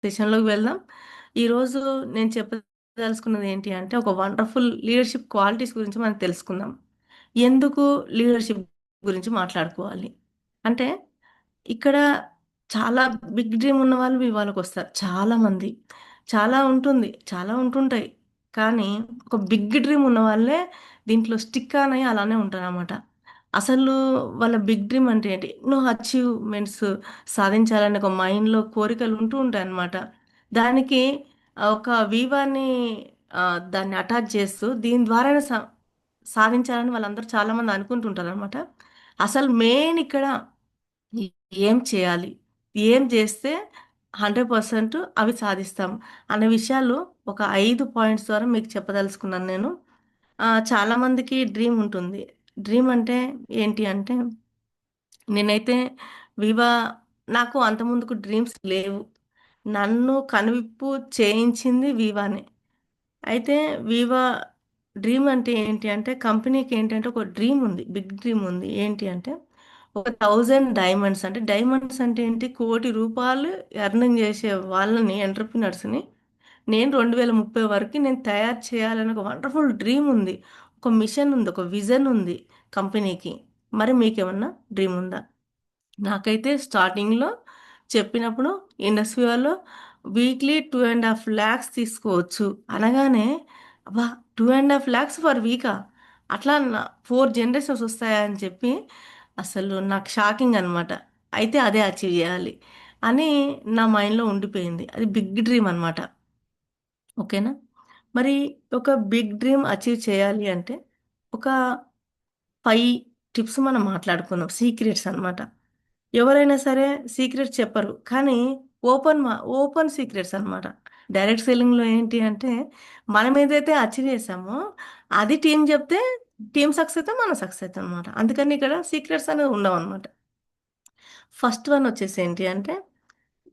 సెషన్‌లోకి వెళ్దాం. ఈరోజు నేను చెప్పదలుచుకున్నది ఏంటి అంటే, ఒక వండర్‌ఫుల్ లీడర్‌షిప్ క్వాలిటీస్ గురించి మనం తెలుసుకుందాం. ఎందుకు లీడర్‌షిప్ గురించి మాట్లాడుకోవాలి? అంటే ఇక్కడ చాలా బిగ్ డ్రీమ్ ఉన్నవాళ్ళు ఇవాళకొస్తారు చాలామంది. చాలా ఉంటుంది. చాలా ఉంటుంటాయి. కానీ ఒక బిగ్ డ్రీమ్ ఉన్నవాళ్ళే దీంట్లో స్టిక్ ఆన్ అయ్యి అలానే ఉంటారనమాట. అసలు వాళ్ళ బిగ్ డ్రీమ్ అంటే ఏంటి? ఎన్నో అచీవ్‌మెంట్స్ సాధించాలని ఒక మైండ్‌లో కోరికలు ఉంటూ ఉంటాయన్నమాట. దానికి ఒక వీవాని దాన్ని అటాచ్ చేస్తూ దీని ద్వారానే సాధించాలని వాళ్ళందరూ చాలామంది అనుకుంటుంటారనమాట. అసలు మెయిన్ ఇక్కడ ఈ ఏం చేయాలి? ఏం చేస్తే 100% అవి సాధిస్తాం అనే విషయాలు ఒక 5 పాయింట్స్ ద్వారా మీకు చెప్పదలుచుకున్నాను నేను. చాలామందికి డ్రీమ్ ఉంటుంది. డ్రీమ్ అంటే ఏంటి అంటే నేనైతే వివా నాకు అంతకుముందుకు డ్రీమ్స్ లేవు. నన్ను కనువిప్పు చేయించింది వివానే. అయితే వివా డ్రీమ్ అంటే ఏంటి అంటే కంపెనీకి ఏంటంటే ఒక డ్రీమ్ ఉంది. బిగ్ డ్రీమ్ ఉంది. ఏంటి అంటే ఒక 1000 డైమండ్స్ అంటే డైమండ్స్ అంటే ఏంటి? ₹1,00,00,000 ఎర్నింగ్ చేసే వాళ్ళని ఎంటర్‌ప్రెన్యూర్స్‌ని నేను 2030 వరకు నేను తయారు చేయాలని ఒక వండర్‌ఫుల్ డ్రీమ్ ఉంది. ఒక మిషన్ ఉంది. ఒక విజన్ ఉంది కంపెనీకి. మరి మీకేమన్నా డ్రీమ్ ఉందా? నాకైతే స్టార్టింగ్‌లో చెప్పినప్పుడు ఇండస్ట్రీ వాళ్ళు వీక్లీ 2,50,000 లాక్స్ తీసుకోవచ్చు అనగానే, అబ్బా! 2,50,000 లాక్స్ ఫర్ వీకా? అట్లా 4 జనరేషన్స్ వస్తాయా అని చెప్పి అసలు నాకు షాకింగ్ అనమాట. అయితే అదే అచీవ్ చేయాలి అని నా మైండ్‌లో ఉండిపోయింది. అది బిగ్ డ్రీమ్ అనమాట. ఓకేనా? మరి ఒక బిగ్ డ్రీమ్ అచీవ్ చేయాలి అంటే ఒక 5 టిప్స్ మనం మాట్లాడుకుందాం. సీక్రెట్స్ అన్నమాట. ఎవరైనా సరే సీక్రెట్స్ చెప్పరు. కానీ ఓపెన్ సీక్రెట్స్ అన్నమాట. డైరెక్ట్ సెల్లింగ్‌లో ఏంటి అంటే మనం ఏదైతే అచీవ్ చేసామో అది టీమ్ చెప్తే టీమ్ సక్సెస్ అయితే మనం సక్సెస్ అయితాం అన్నమాట. అందుకని ఇక్కడ సీక్రెట్స్ అనేవి ఉండవన్నమాట. ఫస్ట్ వన్ వచ్చేసి ఏంటి అంటే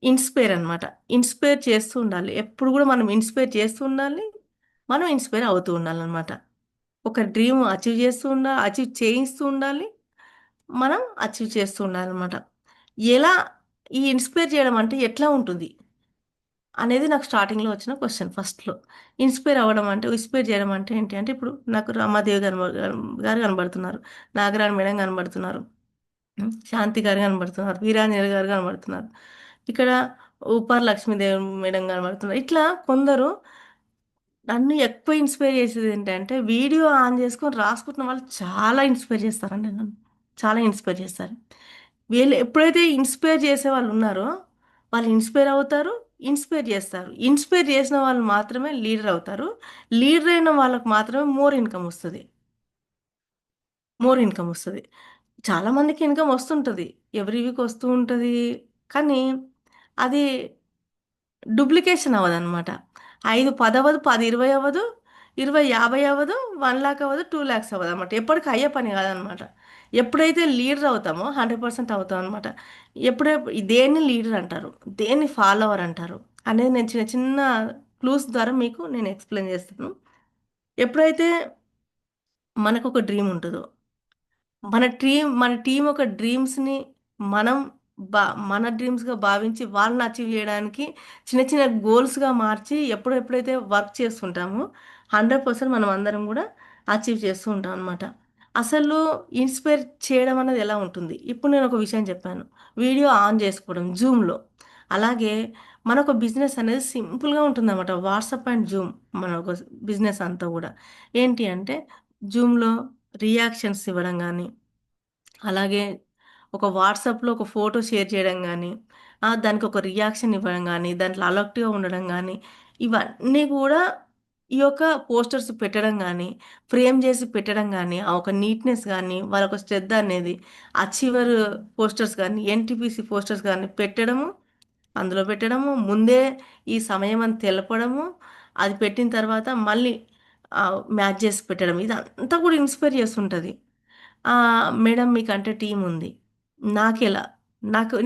ఇన్‌స్పైర్ అన్నమాట. ఇన్‌స్పైర్ చేస్తూ ఉండాలి. ఎప్పుడు కూడా మనం ఇన్‌స్పైర్ చేస్తూ ఉండాలి. మనం ఇన్‌స్పైర్ అవుతూ ఉండాలన్నమాట. ఒక డ్రీమ్ అచీవ్ చేయిస్తూ ఉండాలి. మనం అచీవ్ చేస్తూ ఉండాలనమాట. ఎలా ఈ ఇన్‌స్పైర్ చేయడం అంటే ఎట్లా ఉంటుంది? అనేది నాకు స్టార్టింగ్‌లో వచ్చిన క్వెషన్ ఫస్ట్‌లో. ఇన్‌స్పైర్ చేయడం అంటే ఏంటి అంటే ఇప్పుడు నాకు రమాదేవి గారు కనబడుతున్నారు. నాగరాణి మేడం కనబడుతున్నారు. శాంతి గారు కనబడుతున్నారు. వీరాంజలి గారు కనబడుతున్నారు. ఇక్కడ ఉప్పర్ లక్ష్మీదేవి మేడం కనబడుతున్నారు. ఇట్లా కొందరు నన్ను ఎక్కువ ఇన్‌స్పైర్ చేసేదేంటంటే, వీడియో ఆన్ చేసుకొని రాసుకుంటున్న వాళ్ళు చాలా ఇన్‌స్పైర్ చేస్తారండి నన్ను. చాలా ఇన్‌స్పైర్ చేస్తారు. వీళ్ళు ఎప్పుడైతే ఇన్‌స్పైర్ చేసేవాళ్ళున్నారో, వాళ్ళు ఇన్‌స్పైర్ అవుతారు, ఇన్‌స్పైర్ చేస్తారు. ఇన్‌స్పైర్ చేసిన వాళ్ళు మాత్రమే లీడర్ అవుతారు. లీడర్ అయిన వాళ్ళకి మాత్రమే మోర్ ఇన్‌కమ్ వస్తది. చాలా మందికి ఇన్‌కమ్ వస్తుంటది. ఎవ్రీ వీక్ వస్తూ ఉంటది. కానీ అది డూప్లికేషన్ అవ్వదనమాట. 5, 10 అవ్వదు, 10, 20 అవ్వదు, 20, 50 అవ్వదు, 1,00,000 అవ్వదు, 2,00,000 అవ్వదనమాట. ఎప్పటికి అయ్యే పని కాదనమాట. ఎప్పుడైతే లీడర్ అవుతామో 100% అవుతామనమాట. దేన్ని లీడర్ అంటారు? దేన్ని ఫాలోవర్ అంటారు? అనేది నేను చిన్న చిన్న క్లూస్ ద్వారా మీకు నేను ఎక్స్‌ప్లెయిన్ చేస్తాను. ఎప్పుడైతే మనకొక డ్రీమ్ ఉంటదో మన టీమ్ ఒక డ్రీమ్స్‌ని మనం మన డ్రీమ్స్‌గా భావించి వాళ్ళని అచీవ్ చేయడానికి చిన్న చిన్న గోల్స్‌గా మార్చి ఎప్పుడైతే వర్క్ చేస్తుంటామో 100% మనం అందరం గూడా అచీవ్ చేస్తూ ఉంటాం అనమాట. అసలు ఇన్‌స్పైర్ చేయడం అనేది ఎలా ఉంటుంది? ఇప్పుడు నేను ఒక విషయం చెప్పాను. వీడియో ఆన్ చేసుకోవడం జూమ్‌లో. అలాగే మనొక బిజినెస్ అనేది సింపుల్‌గా ఉంటుందన్నమాట. వాట్సాప్ అండ్ జూమ్ మన ఒక బిజినెస్ అంతా గూడా. ఏంటి అంటే జూమ్‌లో రియాక్షన్స్ ఇవ్వడం గానీ అలాగే ఒక వాట్సాప్‌లో ఒక ఫోటో షేర్ చేయడం గానీ, దానికొక రియాక్షన్ ఇవ్వడం గానీ, దాంట్లో అలర్ట్‌గా ఉండడం గానీ, ఇవన్నీ గూడా ఈ యొక్క పోస్టర్స్ పెట్టడం గానీ, ఫ్రేమ్ జేసి పెట్టడం గానీ, ఆ ఒక నీట్‌నెస్ గానీ, వాళ్ళొక శ్రద్ధ అనేది, అచీవర్ పోస్టర్స్ గానీ, ఎన్‌టీపీసీ పోస్టర్స్ గానీ పెట్టడము, అందులో పెట్టడము, ముందే ఈ సమయం అని తెలపడము, అది పెట్టిన తర్వాత మళ్ళీ మ్యాచ్ జేసి పెట్టడం. ఇదంతా గూడా ఇన్‌స్పైర్ చేస్తుంటది. మేడం మీకంటే టీముంది. నాకెలా?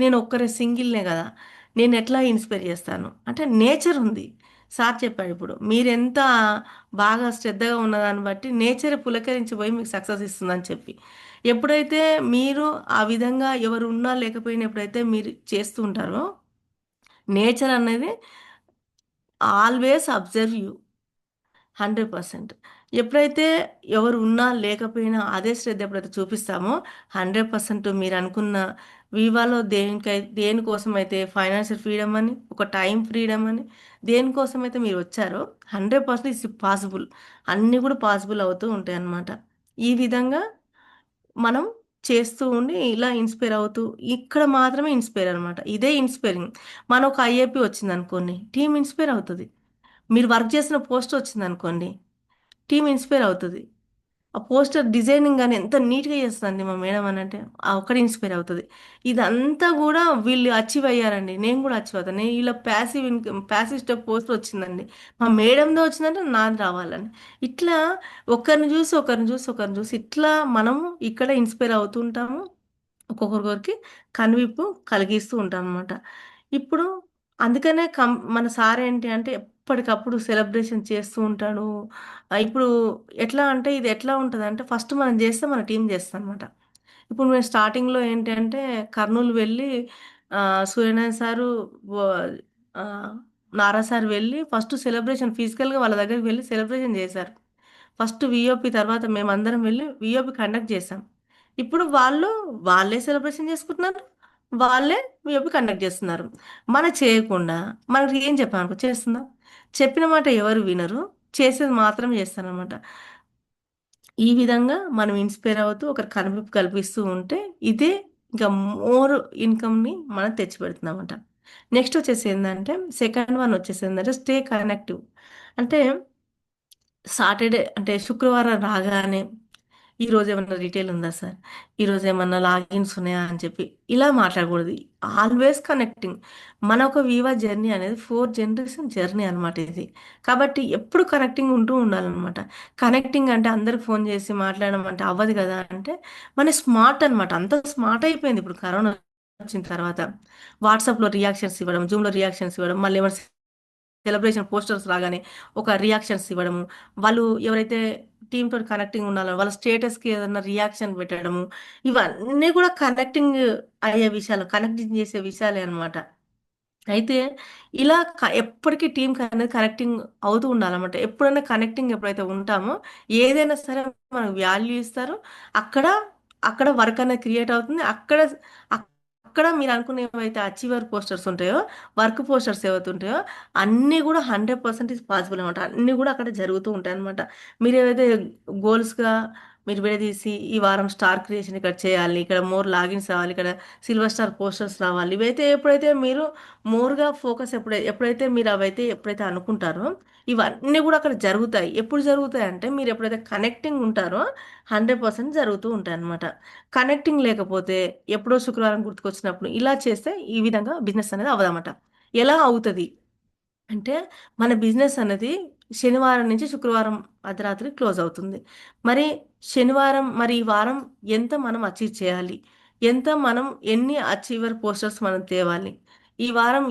నేను ఒక్కరే సింగిల్‌నే గదా! నేనెట్లా ఇన్‌స్పైర్ జేస్తాను? అంటే నేచరుంది. సార్ చెప్పాడిప్పుడు. మీరెంత బాగా శ్రద్ధగా ఉన్నదాన్ని బట్టి నేచరే పులకరించిపోయి మీకు సక్సెస్ ఇస్తుందని చెప్పి. ఎప్పుడైతే మీరు ఆ విధంగా ఎవరు ఉన్నా లేకపోయినా ఎప్పుడైతే మీరు చేస్తూ ఉంటారో నేచర్ అనేది ఆల్వేస్ అబ్జర్వ్ యూ. 100%. ఎప్పుడైతే ఎవరు ఉన్నా, లేకపోయినా అదే శ్రద్ధ ఎప్పుడైతే చూపిస్తామో 100% మీరనుకున్న వివాలో దేనికోసమైతే ఫైనాన్షియల్ ఫ్రీడమ్ అని, ఒక టైం ఫ్రీడమ్ అని, దేనికోసమైతే మీరొచ్చారో 100% ఇట్స్ పాసిబుల్. అన్నీ కూడా పాసిబుల్ అవుతూ ఉంటాయన్నమాట. ఈ విధంగా మనం చేస్తూ ఉండి ఇలా ఇన్‌స్పైర్ అవుతూ ఇక్కడ మాత్రమే ఇన్‌స్పైర్ అనమాట. ఇదే ఇన్‌స్పైరింగ్. మనం ఒక ఐఏపీ వచ్చిందనుకోండి, టీమ్ ఇన్‌స్పైర్ అవుతది. మీరు వర్క్ చేసిన పోస్ట్ వచ్చిందనుకోండి, టీమ్ ఇన్స్పైర్ అవుతది. ఆ పోస్టర్ డిజైనింగ్ గాని ఎంత నీట్‌గా చేస్తదండి మా మేడం అనంటే, ఆ ఒక్కటి ఇన్స్పైర్ అవుతది. ఇదంతా గూడా వీళ్ళు అచీవ్ అయ్యారండి. నేను గూడా అచీవ్ అవుతాను. నేను ఇలా ప్యాసివ్ స్టెప్ పోస్టర్ వచ్చిందండి. మా మేడందే వచ్చిందంటే నాది రావాలని. ఇట్లా ఒకరిని చూసి, ఒకరిని చూసి, ఒకరిని చూసి ఇట్లా మనము ఇక్కడ ఇన్స్పైర్ అవుతూ ఉంటాము. ఒక్కొక్కరికి కనువిప్పు కలిగిస్తూ ఉంటామనమాట. ఇప్పుడు అందుకనే మన సార్ ఏంటి అంటే ఎప్పటికప్పుడు సెలబ్రేషన్ చేస్తూ ఉంటాడు. ఇప్పుడు ఎట్లా అంటే ఇది ఎట్లా ఉంటదంటే ఫస్ట్ మనం చేస్తే మన టీమ్ చేస్తదనమాట. ఇప్పుడు మేము స్టార్టింగ్‌లో ఏంటి అంటే కర్నూలు వెళ్ళి సూర్యనారాయణ సారు వ ఆహ్, నారా సార్ వెళ్ళి ఫస్ట్ సెలబ్రేషన్ ఫిజికల్‌గా వాళ్ళ దగ్గరికి వెళ్లి సెలబ్రేషన్ చేశారు. ఫస్ట్ వీఓపీ తర్వాత మేమందరం వెళ్లి వీఓపీ కండక్ట్ చేశాం. ఇప్పుడు వాళ్ళే సెలబ్రేషన్ చేసుకుంటున్నారు. వాళ్ళే వీఓపీ కండక్ట్ చేస్తున్నారు. మనం చేయకుండా మనకి ఏం చెప్పామనుకో చేస్తుందా? చెప్పిన మాట ఎవరు వినరు. చేసేది మాత్రమే చేస్తారనమాట. ఈ విధంగా మనం ఇన్‌స్పైర్ అవుతూ ఒకరికి కనువిప్పు కల్పిస్తూ ఉంటే ఇదే ఇంకా మోర్ ఇన్‌కమ్‌ని మనం తెచ్చిపెడుతుందనమాట. నెక్స్ట్ వచ్చేసి ఏందంటే సెకండ్ వన్ వచ్చేసి ఏందంటే స్టే కనెక్టివ్. అంటే సాటర్‌డే అంటే శుక్రవారం రాగానే ఈరోజు ఏమన్నా రిటైల్ ఉందా సార్? ఈరోజు ఏమన్నా లాగిన్స్ ఉన్నాయా? అని చెప్పి ఇలా మాట్లాడకూడదు. Always connecting. మన ఒక వివా జర్నీ అనేది 4 జనరేషన్ జర్నీ అనమాట ఇది. కాబట్టి ఎప్పుడు కనెక్టింగ్ ఉంటూ ఉండాలనమాట. కనెక్టింగ్ అంటే అందరికి ఫోన్ చేసి మాట్లాడడం అంటే అవ్వదు కదా! అంటే మన స్మార్ట్ అనమాట. అంత స్మార్ట్ అయిపోయింది ఇప్పుడు కరోనా వచ్చిన తర్వాత. వాట్సాప్‌లో రియాక్షన్స్ ఇవ్వడం, జూమ్‌లో రియాక్షన్స్ ఇవ్వడం, మళ్ళీ ఏమైనా సెలబ్రేషన్ పోస్టర్స్ రాగానే ఒక రియాక్షన్స్ ఇవ్వడము. వాళ్ళు ఎవరైతే టీమ్‌తోటి కనెక్టింగ్ ఉన్నారో వాళ్ళ స్టేటస్‌కి ఏదన్నా రియాక్షన్ పెట్టడము. ఇవన్నీ కూడా కనెక్టింగ్ అయ్యే విషయాలు. కనెక్టింగ్ చేసే విషయాలే అన్నమాట. అయితే ఇలా ఎప్పటికి టీమ్‌కనేది కనెక్టింగ్ అవుతూ ఉండాలన్నమాట. ఎప్పుడైనా కనెక్టింగ్ ఎప్పుడైతే ఉంటామో, ఏదైనా సరే మనకు వాల్యూ ఇస్తారు. అక్కడ, అక్కడ వర్క్ అనేది క్రియేట్ అవుతుంది. అక్కడ మీరనుకున్న ఏవైతే అచీవర్ పోస్టర్స్ ఉంటాయో, వర్క్ పోస్టర్స్ ఏవైతే ఉంటాయో, అన్నీ గూడా 100% పాసిబుల్ అనమాట. అన్నీ గూడా అక్కడ జరుగుతూ ఉంటాయన్నమాట. మీరేవైతే గోల్స్‌గా మీరు విడదీసి, ఈ వారం స్టార్ క్రియేషన్ ఇక్కడ చేయాలి, ఇక్కడ మోర్ లాగిన్స్ రావాలి, ఇక్కడ సిల్వర్ స్టార్ పోస్టర్స్ రావాలి. ఇవైతే ఎప్పుడైతే మీరు మోర్‌గా ఫోకస్ ఎప్పుడైతే మీరవైతే ఎప్పుడైతే అనుకుంటారో, ఇవన్నీ గూడా అక్కడ జరుగుతాయి. ఎప్పుడు జరుగుతాయంటే, మీరెప్పుడైతే కనెక్టింగ్ ఉంటారో 100% జరుగుతూ ఉంటాయన్నమాట. కనెక్టింగ్ లేకపోతే, ఎప్పుడో శుక్రవారం గుర్తుకొచ్చినప్పుడు ఇలా చేస్తే ఈ విధంగా బిజినెస్ అనేది అవ్వదన్నమాట. ఎలా అవుతది? అంటే మన బిజినెస్ అనేది శనివారం నుంచి శుక్రవారం అర్ధరాత్రి క్లోజ్ అవుతుంది. మరి శనివారం మరి ఈ వారం ఎంత మనం అచీవ్ చేయాలి? ఎన్ని అచీవర్ పోస్టర్స్ మనం తేవాలి? ఈ వారం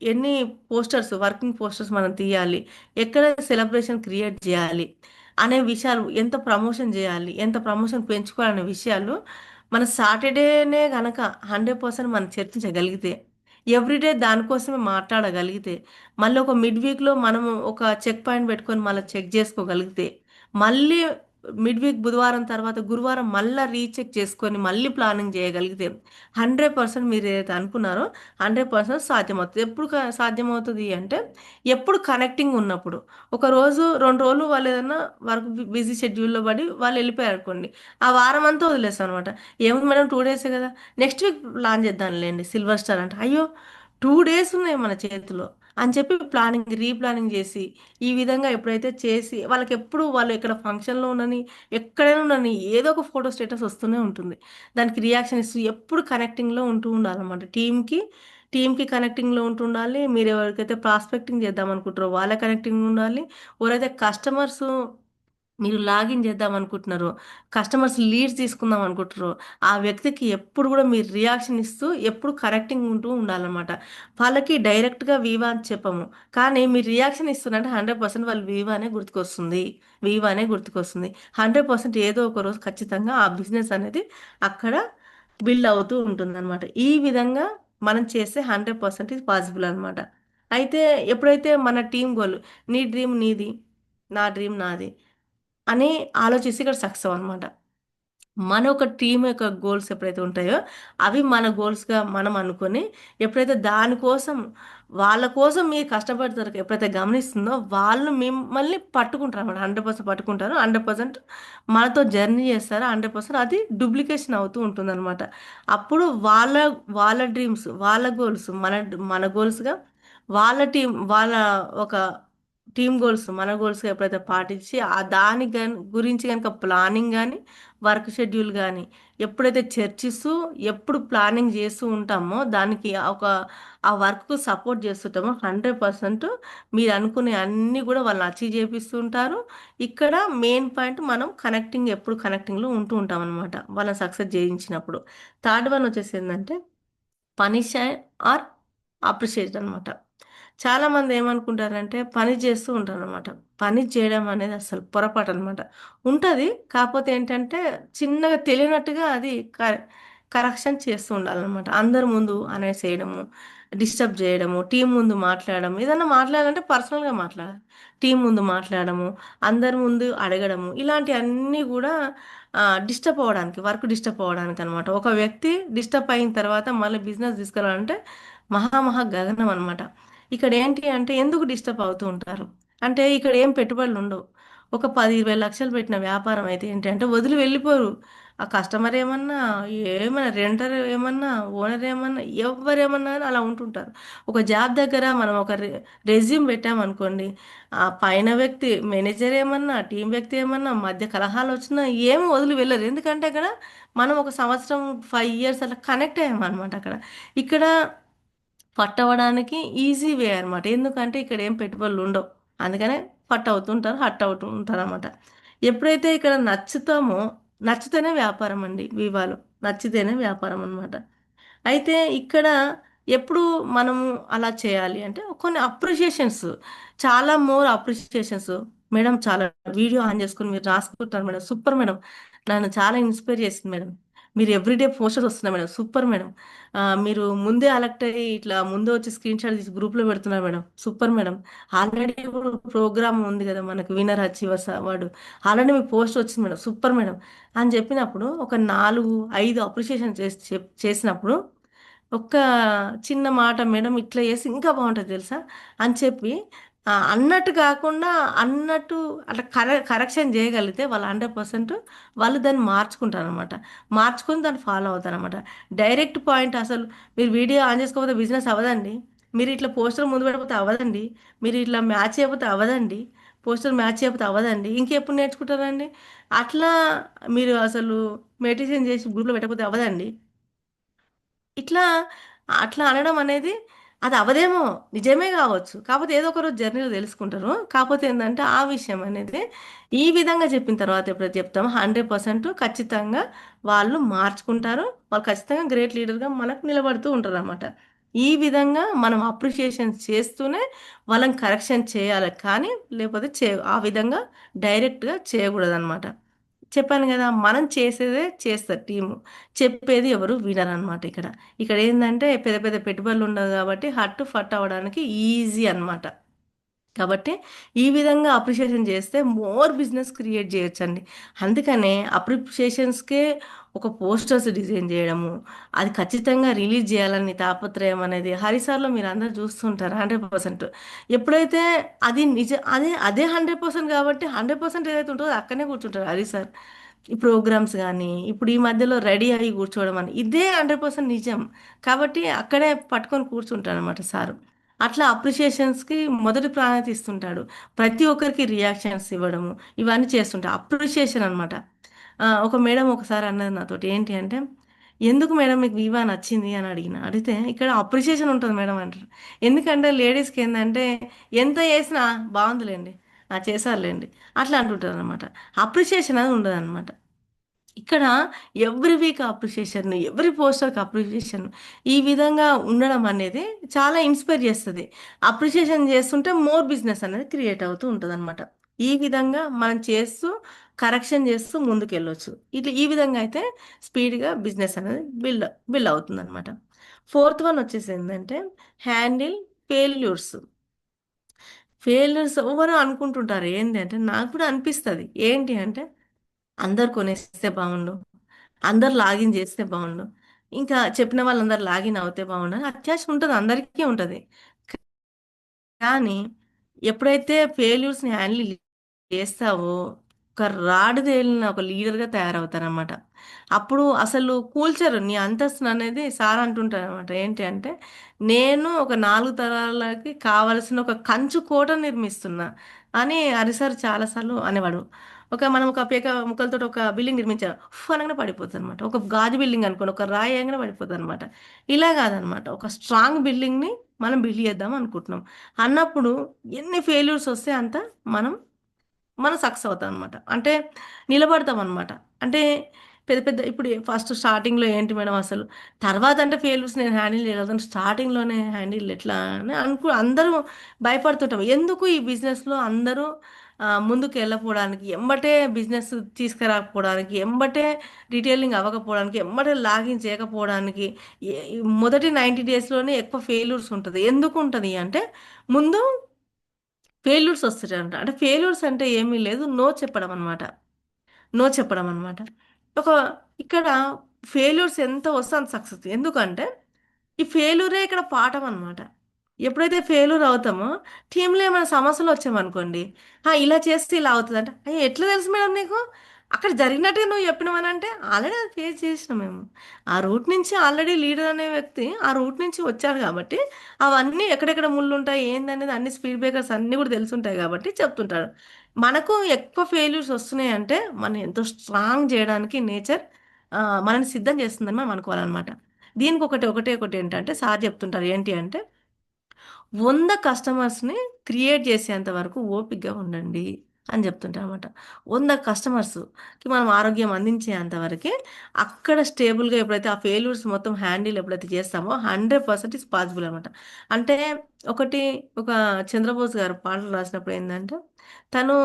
ఎన్ని పోస్టర్స్ వర్కింగ్ పోస్టర్స్ మనం తీయాలి? ఎక్కడ సెలబ్రేషన్ క్రియేట్ జేయాలి? అనే విషయాలు ఎంత ప్రమోషన్ జేయాలి? ఎంత ప్రమోషన్ పెంచుకోవాలనే విషయాలు మన సాటర్‌డేనే గనక 100% మనం చర్చించగలిగితే ఎవ్రీడే దానికోసమే మాట్లాడగలిగితే, మళ్ళీ ఒక మిడ్ వీక్‌లో మనము ఒక చెక్ పాయింట్ పెట్టుకొని మళ్ళా చెక్ చేసుకోగలిగితే, మళ్ళీ మిడ్ వీక్ బుధవారం తర్వాత గురువారం మళ్ళా రీచెక్ చేసుకొని మళ్ళీ ప్లానింగ్ చేయగలిగితే 100% మీరేదైతే అనుకున్నారో 100% సాధ్యమవుతది. ఎప్పుడు సాధ్యమవుతది అంటే, ఎప్పుడు కనెక్టింగ్ ఉన్నప్పుడు. ఒక రోజు, 2 రోజులు వాళ్ళేదన్నా వర్క్ బిజీ షెడ్యూల్‌లో పడి వాళ్ళెళ్ళిపోయారనుకోండి. ఆ వారమంతా వదిలేస్తామనమాట. ఏముంది మేడం 2 డేసే కదా! నెక్స్ట్ వీక్ ప్లాన్ చేద్దాంలేండి సిల్వర్ స్టార్ అంటే, అయ్యో! 2 డేస్ ఉన్నాయి మన చేతిలో అని చెప్పి రీప్లానింగ్ చేసి, ఈ విధంగా ఎప్పుడైతే చేసి వాళ్ళకెప్పుడు వాళ్ళు ఎక్కడ ఫంక్షన్‌లో ఉండని, ఎక్కడైనా ఉండని ఏదో ఒక ఫోటో స్టేటస్ వస్తూనే ఉంటుంది. దానికి రియాక్షన్ ఇస్తూ ఎప్పుడు కనెక్టింగ్‌లో ఉంటూ ఉండాలన్నమాట. టీమ్‌కి కనెక్టింగ్‌లో ఉంటుండాలి. మీరెవరికైతే ప్రాస్పెక్టింగ్ చేద్దామనుకుంటారో వాళ్ళ కనెక్టింగ్ ఉండాలి. ఎవరైతే మీరు లాగిన్ చేద్దామనుకుంటున్నారో, కస్టమర్స్ లీడ్స్ తీసుకుందాం అనుకుంటుర్రో, ఆ వ్యక్తికి ఎప్పుడు గూడా మీరు రియాక్షన్ ఇస్తూ, ఎప్పుడు కరెక్టింగ్ ఉంటూ ఉండాలనమాట. వాళ్ళకి డైరెక్ట్‌గా వివా అని చెప్పము. కానీ మీరు రియాక్షన్ ఇస్తున్నారంటే 100% వాళ్ళు వివానే గుర్తుకొస్తుంది. 100% ఏదో ఒక రోజు ఖచ్చితంగా ఆ బిజినెస్ అనేది అక్కడ బిల్డ్ అవుతూ ఉంటుందనమాట. ఈ విధంగా మనం చేస్తే 100% ఇది పాసిబుల్ అనమాట. అయితే ఎప్పుడైతే మన టీమ్ గోల్, నీ డ్రీమ్ నీది, నా డ్రీమ్ నాది అని ఆలోచిస్తే ఇక్కడ సక్సెస్ అనమాట. మన ఒక టీమ్ యొక్క గోల్స్ ఎప్పుడైతే ఉంటాయో అవి మన గోల్స్గా మనం అనుకొని ఎప్పుడైతే దానికోసం వాళ్ళ కోసం మీరు కష్టపడతారు ఎప్పుడైతే గమనిస్తుందో వాళ్ళు మిమ్మల్ని పట్టుకుంటారు అన్నమాట. 100% పట్టుకుంటారు, 100% మనతో జర్నీ చేస్తారు, 100% అది డూప్లికేషన్ అవుతూ ఉంటుంది అనమాట. అప్పుడు వాళ్ళ వాళ్ళ డ్రీమ్స్, వాళ్ళ గోల్స్ మన మన గోల్స్గా, వాళ్ళ టీం వాళ్ళ ఒక టీమ్ గోల్స్ మన గోల్స్ ఎప్పుడైతే పాటించి ఆ దాని గురించి కనుక ప్లానింగ్ కానీ వర్క్ షెడ్యూల్ కానీ ఎప్పుడైతే చర్చిస్తూ ఎప్పుడు ప్లానింగ్ చేస్తూ ఉంటామో దానికి ఒక ఆ వర్క్ సపోర్ట్ చేస్తుంటామో 100% మీరు అనుకునే అన్నీ కూడా వాళ్ళని అచీవ్ చేపిస్తూ ఉంటారు. ఇక్కడ మెయిన్ పాయింట్ మనం కనెక్టింగ్, ఎప్పుడు కనెక్టింగ్లో ఉంటూ ఉంటాం అనమాట వాళ్ళని సక్సెస్ చేయించినప్పుడు. థర్డ్ వన్ వచ్చేసి ఏంటంటే పనిష్ ఆర్ అప్రిషియేట్ అనమాట. చాలామంది ఏమనుకుంటారంటే పని చేస్తూ ఉంటారనమాట. పని చేయడం అనేది అసలు పొరపాటు అనమాట. ఉంటుంది, కాకపోతే ఏంటంటే చిన్నగా తెలియనట్టుగా అది కరెక్షన్ చేస్తూ ఉండాలన్నమాట. అందరి ముందు అనేసేయడము, డిస్టర్బ్ చేయడము, టీం ముందు మాట్లాడడం, ఏదన్నా మాట్లాడాలంటే పర్సనల్గా మాట్లాడాలి. టీం ముందు మాట్లాడము, అందరి ముందు అడగడము, ఇలాంటివన్నీ కూడా డిస్టర్బ్ అవ్వడానికి, వర్క్ డిస్టర్బ్ అవ్వడానికి అనమాట. ఒక వ్యక్తి డిస్టర్బ్ అయిన తర్వాత మళ్ళీ బిజినెస్ తీసుకెళ్ళాలంటే మహా గగనం అనమాట. ఇక్కడ ఏంటి అంటే ఎందుకు డిస్టర్బ్ అవుతూ ఉంటారు అంటే ఇక్కడ ఏం పెట్టుబడులు ఉండవు. ఒక 10-20 లక్షలు పెట్టిన వ్యాపారం అయితే ఏంటి అంటే వదిలి వెళ్ళిపోరు. ఆ కస్టమర్ ఏమన్నా, ఏమన్నా రెంటర్ ఏమన్నా, ఓనర్ ఏమన్నా, ఎవరేమన్నా కానీ అలా ఉంటుంటారు. ఒక జాబ్ దగ్గర మనం ఒక రెజ్యూమ్ పెట్టామనుకోండి, ఆ పైన వ్యక్తి మేనేజర్ ఏమన్నా, టీం వ్యక్తి ఏమన్నా, మధ్య కలహాలు వచ్చినా ఏమి వదిలి వెళ్ళరు. ఎందుకంటే అక్కడ మనం ఒక సంవత్సరం, 5 years అట్లా కనెక్ట్ అయ్యామన్నమాట అక్కడ. ఇక్కడ ఫట్ అవ్వడానికి ఈజీ వే అనమాట. ఎందుకంటే ఇక్కడ ఏం పెట్టుబడులు ఉండవు. అందుకనే ఫట్ అవుతుంటారు, హట్ అవుతూ ఉంటారు అనమాట. ఎప్పుడైతే ఇక్కడ నచ్చుతామో, నచ్చితేనే వ్యాపారం అండి వివాలో. నచ్చితేనే వ్యాపారం అనమాట. అయితే ఇక్కడ ఎప్పుడు మనము అలా చేయాలి అంటే కొన్ని అప్రిషియేషన్స్, చాలా మోర్ అప్రిషియేషన్స్. మేడం చాలా వీడియో ఆన్ చేసుకుని మీరు రాసుకుంటారు మేడం, సూపర్ మేడం, నన్ను చాలా ఇన్స్పైర్ చేసింది మేడం, మీరు ఎవ్రీడే పోస్టర్స్ వస్తున్నాయి మేడం, సూపర్ మేడం, మీరు ముందే అలర్ట్ అయ్యి ఇట్లా ముందే వచ్చి స్క్రీన్ షాట్ తీసి గ్రూప్లో పెడుతున్నారు మేడం, సూపర్ మేడం, ఆల్రెడీ ఇప్పుడు ప్రోగ్రామ్ ఉంది కదా మనకు విన్నర్ అచీవర్స్ అవార్డు, ఆల్రెడీ మీకు పోస్ట్ వచ్చింది మేడం, సూపర్ మేడం అని చెప్పినప్పుడు ఒక 4-5 అప్రిషియేషన్ చేసినప్పుడు ఒక్క చిన్న మాట మేడం ఇట్లా చేసి ఇంకా బాగుంటుంది తెలుసా అని చెప్పి అన్నట్టు కాకుండా అన్నట్టు అట్లా కరెక్షన్ చేయగలిగితే వాళ్ళు 100% వాళ్ళు దాన్ని మార్చుకుంటారు అనమాట. మార్చుకొని దాన్ని ఫాలో అవుతారు అనమాట. డైరెక్ట్ పాయింట్ అసలు మీరు వీడియో ఆన్ చేసుకోకపోతే బిజినెస్ అవ్వదండి. మీరు ఇట్లా పోస్టర్ ముందు పెడిపోతే అవ్వదండి. మీరు ఇట్లా మ్యాచ్ చేయకపోతే అవ్వదండి. పోస్టర్ మ్యాచ్ చేయకపోతే అవ్వదండి. ఇంకెప్పుడు నేర్చుకుంటారండి? అట్లా మీరు అసలు మెడిటేషన్ చేసి గ్రూప్లో పెట్టకపోతే అవ్వదండి. ఇట్లా అట్లా అనడం అనేది అది అవదేమో, నిజమే కావచ్చు, కాకపోతే ఏదో ఒక రోజు జర్నీలో తెలుసుకుంటారు. కాకపోతే ఏంటంటే ఆ విషయం అనేది ఈ విధంగా చెప్పిన తర్వాత ఎప్పుడైతే చెప్తామో 100% ఖచ్చితంగా వాళ్ళు మార్చుకుంటారు. వాళ్ళు ఖచ్చితంగా గ్రేట్ లీడర్గా మనకు నిలబడుతూ ఉంటారు అన్నమాట. ఈ విధంగా మనం అప్రిషియేషన్ చేస్తూనే వాళ్ళని కరెక్షన్ చేయాలి, కానీ లేకపోతే ఆ విధంగా డైరెక్ట్గా చేయకూడదు అనమాట. చెప్పాను కదా, మనం చేసేదే చేస్తారు టీము, చెప్పేది ఎవరు వినరనమాట ఇక్కడ. ఇక్కడ ఏంటంటే పెద్ద పెద్ద పెట్టుబడులు ఉండవు కాబట్టి హట్టు ఫట్ అవ్వడానికి ఈజీ అన్నమాట. కాబట్టి ఈ విధంగా అప్రిషియేషన్ చేస్తే మోర్ బిజినెస్ క్రియేట్ చేయొచ్చండి. అందుకనే అప్రిషియేషన్స్కే ఒక పోస్టర్స్ డిజైన్ చేయడము, అది ఖచ్చితంగా రిలీజ్ చేయాలని తాపత్రయం అనేది హరిసార్లో మీరు అందరూ చూస్తుంటారు 100%. ఎప్పుడైతే అది అదే అదే 100% కాబట్టి 100% ఏదైతే ఉంటుందో అది అక్కడనే కూర్చుంటారు హరిసార్. ఈ ప్రోగ్రామ్స్ కానీ ఇప్పుడు ఈ మధ్యలో రెడీ అయ్యి కూర్చోవడం అని ఇదే 100% నిజం. కాబట్టి అక్కడే పట్టుకొని కూర్చుంటాడు అనమాట సారు. అట్లా అప్రిషియేషన్స్కి మొదటి ప్రాధాన్యత ఇస్తుంటాడు. ప్రతి ఒక్కరికి రియాక్షన్స్ ఇవ్వడము, ఇవన్నీ చేస్తుంటాడు. అప్రిషియేషన్ అనమాట. ఒక మేడం ఒకసారి అన్నది నాతోటి ఏంటి అంటే, ఎందుకు మేడం మీకు వివా నచ్చింది అని అడిగితే ఇక్కడ అప్రిషియేషన్ ఉంటుంది మేడం అంటారు. ఎందుకంటే లేడీస్కి ఏంటంటే ఎంత చేసినా బాగుందిలేండి, చేశారులేండి అట్లా అంటుంటారు అనమాట. అప్రిషియేషన్ అది ఉండదు అనమాట. ఇక్కడ ఎవ్రీ వీక్ అప్రిషియేషన్, ఎవ్రీ పోస్టర్కి అప్రిషియేషన్, ఈ విధంగా ఉండడం అనేది చాలా ఇన్స్పైర్ చేస్తుంది. అప్రిషియేషన్ చేస్తుంటే మోర్ బిజినెస్ అనేది క్రియేట్ అవుతూ ఉంటుంది అనమాట. ఈ విధంగా మనం చేస్తూ కరెక్షన్ చేస్తూ ముందుకు వెళ్ళొచ్చు. ఇట్లా ఈ విధంగా అయితే స్పీడ్గా బిజినెస్ అనేది బిల్డ్ బిల్డ్ అవుతుంది అనమాట. ఫోర్త్ వన్ వచ్చేసి ఏంటంటే హ్యాండిల్ ఫెయిల్యూర్స్. ఫెయిల్యూర్స్ ఎవరో అనుకుంటుంటారు ఏంటి అంటే, నాకు కూడా అనిపిస్తుంది ఏంటి అంటే, అందరు కొనేస్తే బాగుండు, అందరు లాగిన్ చేస్తే బాగుండు, ఇంకా చెప్పిన వాళ్ళందరూ లాగిన్ అవుతే బాగుండు అని అత్యాశ ఉంటుంది, అందరికీ ఉంటుంది. కానీ ఎప్పుడైతే ఫెయిల్యూర్స్ని హ్యాండిల్ చేస్తావో ఒక రాడుదేలిన ఒక లీడర్గా తయారవుతారనమాట. అప్పుడు అసలు కూల్చరు నీ అంతస్తును అనేది. సార్ అంటుంటారు అనమాట ఏంటి అంటే, నేను ఒక 4 తరాలకి కావలసిన ఒక కంచు కోట నిర్మిస్తున్నా అని హరిసార్ చాలాసార్లు అనేవాడు. మనం ఒక పేక ముక్కలతో ఒక బిల్డింగ్ నిర్మించాం, ఉఫ్ అనగానే పడిపోతుంది అనమాట. ఒక గాజు బిల్డింగ్ అనుకోండి, ఒక రాయి అనగానే పడిపోతుంది అనమాట. ఇలా కాదనమాట, ఒక స్ట్రాంగ్ బిల్డింగ్ని మనం బిల్డ్ చేద్దాం అనుకుంటున్నాం అన్నప్పుడు ఎన్ని ఫెయిల్యూర్స్ వస్తే అంత మనం మనం సక్సెస్ అవుతాం అనమాట. అంటే నిలబడతాం అనమాట. అంటే పెద్ద పెద్ద ఇప్పుడు ఫస్ట్ స్టార్టింగ్లో ఏంటి మేడం అసలు, తర్వాత అంటే ఫెయిల్యూర్స్ నేను హ్యాండిల్ చేయగలుగుతాను, స్టార్టింగ్లోనే హ్యాండిల్ ఎట్లా అని అందరూ భయపడుతుంటాం. ఎందుకు ఈ బిజినెస్లో అందరూ ముందుకు వెళ్ళకపోవడానికి, ఎంబటే బిజినెస్ తీసుకురాకపోవడానికి, ఎంబటే రిటైలింగ్ అవ్వకపోవడానికి, ఎంబటే లాగిన్ చేయకపోవడానికి ఈ మొదటి 90 డేస్లోనే ఎక్కువ ఫెయిల్యూర్స్ ఉంటుంది. ఎందుకు ఉంటుంది అంటే, ముందు ఫెయిల్యూర్స్ వస్తాయంట. అంటే ఫెయిల్యూర్స్ అంటే ఏమీ లేదు, నో చెప్పడం అనమాట. నో చెప్పడం అనమాట. ఒక ఇక్కడ ఫెయిల్యూర్స్ ఎంత వస్తే అంత సక్సెస్. ఎందుకంటే ఈ ఫెయిల్యూరే ఇక్కడ పాఠం అనమాట. ఎప్పుడైతే ఫెయిల్యూర్ అవుతామో, టీంలో ఏమైనా సమస్యలు వచ్చామనుకోండి, ఇలా చేస్తే ఇలా అవుతుందంట, అయ్యో ఎట్లా తెలుసు మేడం నీకు, అక్కడ జరిగినట్టుగా నువ్వు చెప్పినవనంటే ఆల్రెడీ అది ఫేస్ చేసినాం మేము. ఆ రూట్ నుంచి ఆల్రెడీ లీడర్ అనే వ్యక్తి ఆ రూట్ నుంచి వచ్చాడు కాబట్టి అవన్నీ ఎక్కడెక్కడ ముళ్ళు ఉంటాయి ఏందనేది అన్ని స్పీడ్ బ్రేకర్స్ అన్నీ కూడా తెలుసుంటాయి కాబట్టి చెప్తుంటాడు. మనకు ఎక్కువ ఫెయిల్యూర్స్ వస్తున్నాయి అంటే మనం ఎంతో స్ట్రాంగ్ చేయడానికి నేచర్ మనల్ని సిద్ధం చేస్తుందని మనం అనుకోవాలన్నమాట. దీనికి ఒకటి ఏంటంటే సార్ చెప్తుంటారు ఏంటి అంటే, 100 కస్టమర్స్ని క్రియేట్ చేసేంత వరకు ఓపికగా ఉండండి అని చెప్తుంటారు అనమాట. 100 కస్టమర్స్కి మనం ఆరోగ్యం అందించేంత వరకే అక్కడ స్టేబుల్గా ఎప్పుడైతే ఆ ఫెయిల్యూర్స్ మొత్తం హ్యాండిల్ ఎప్పుడైతే చేస్తామో 100% ఇస్ పాసిబుల్ అనమాట. అంటే ఒకటి ఒక చంద్రబోస్ గారు పాటలు రాసినప్పుడు ఏంటంటే, తను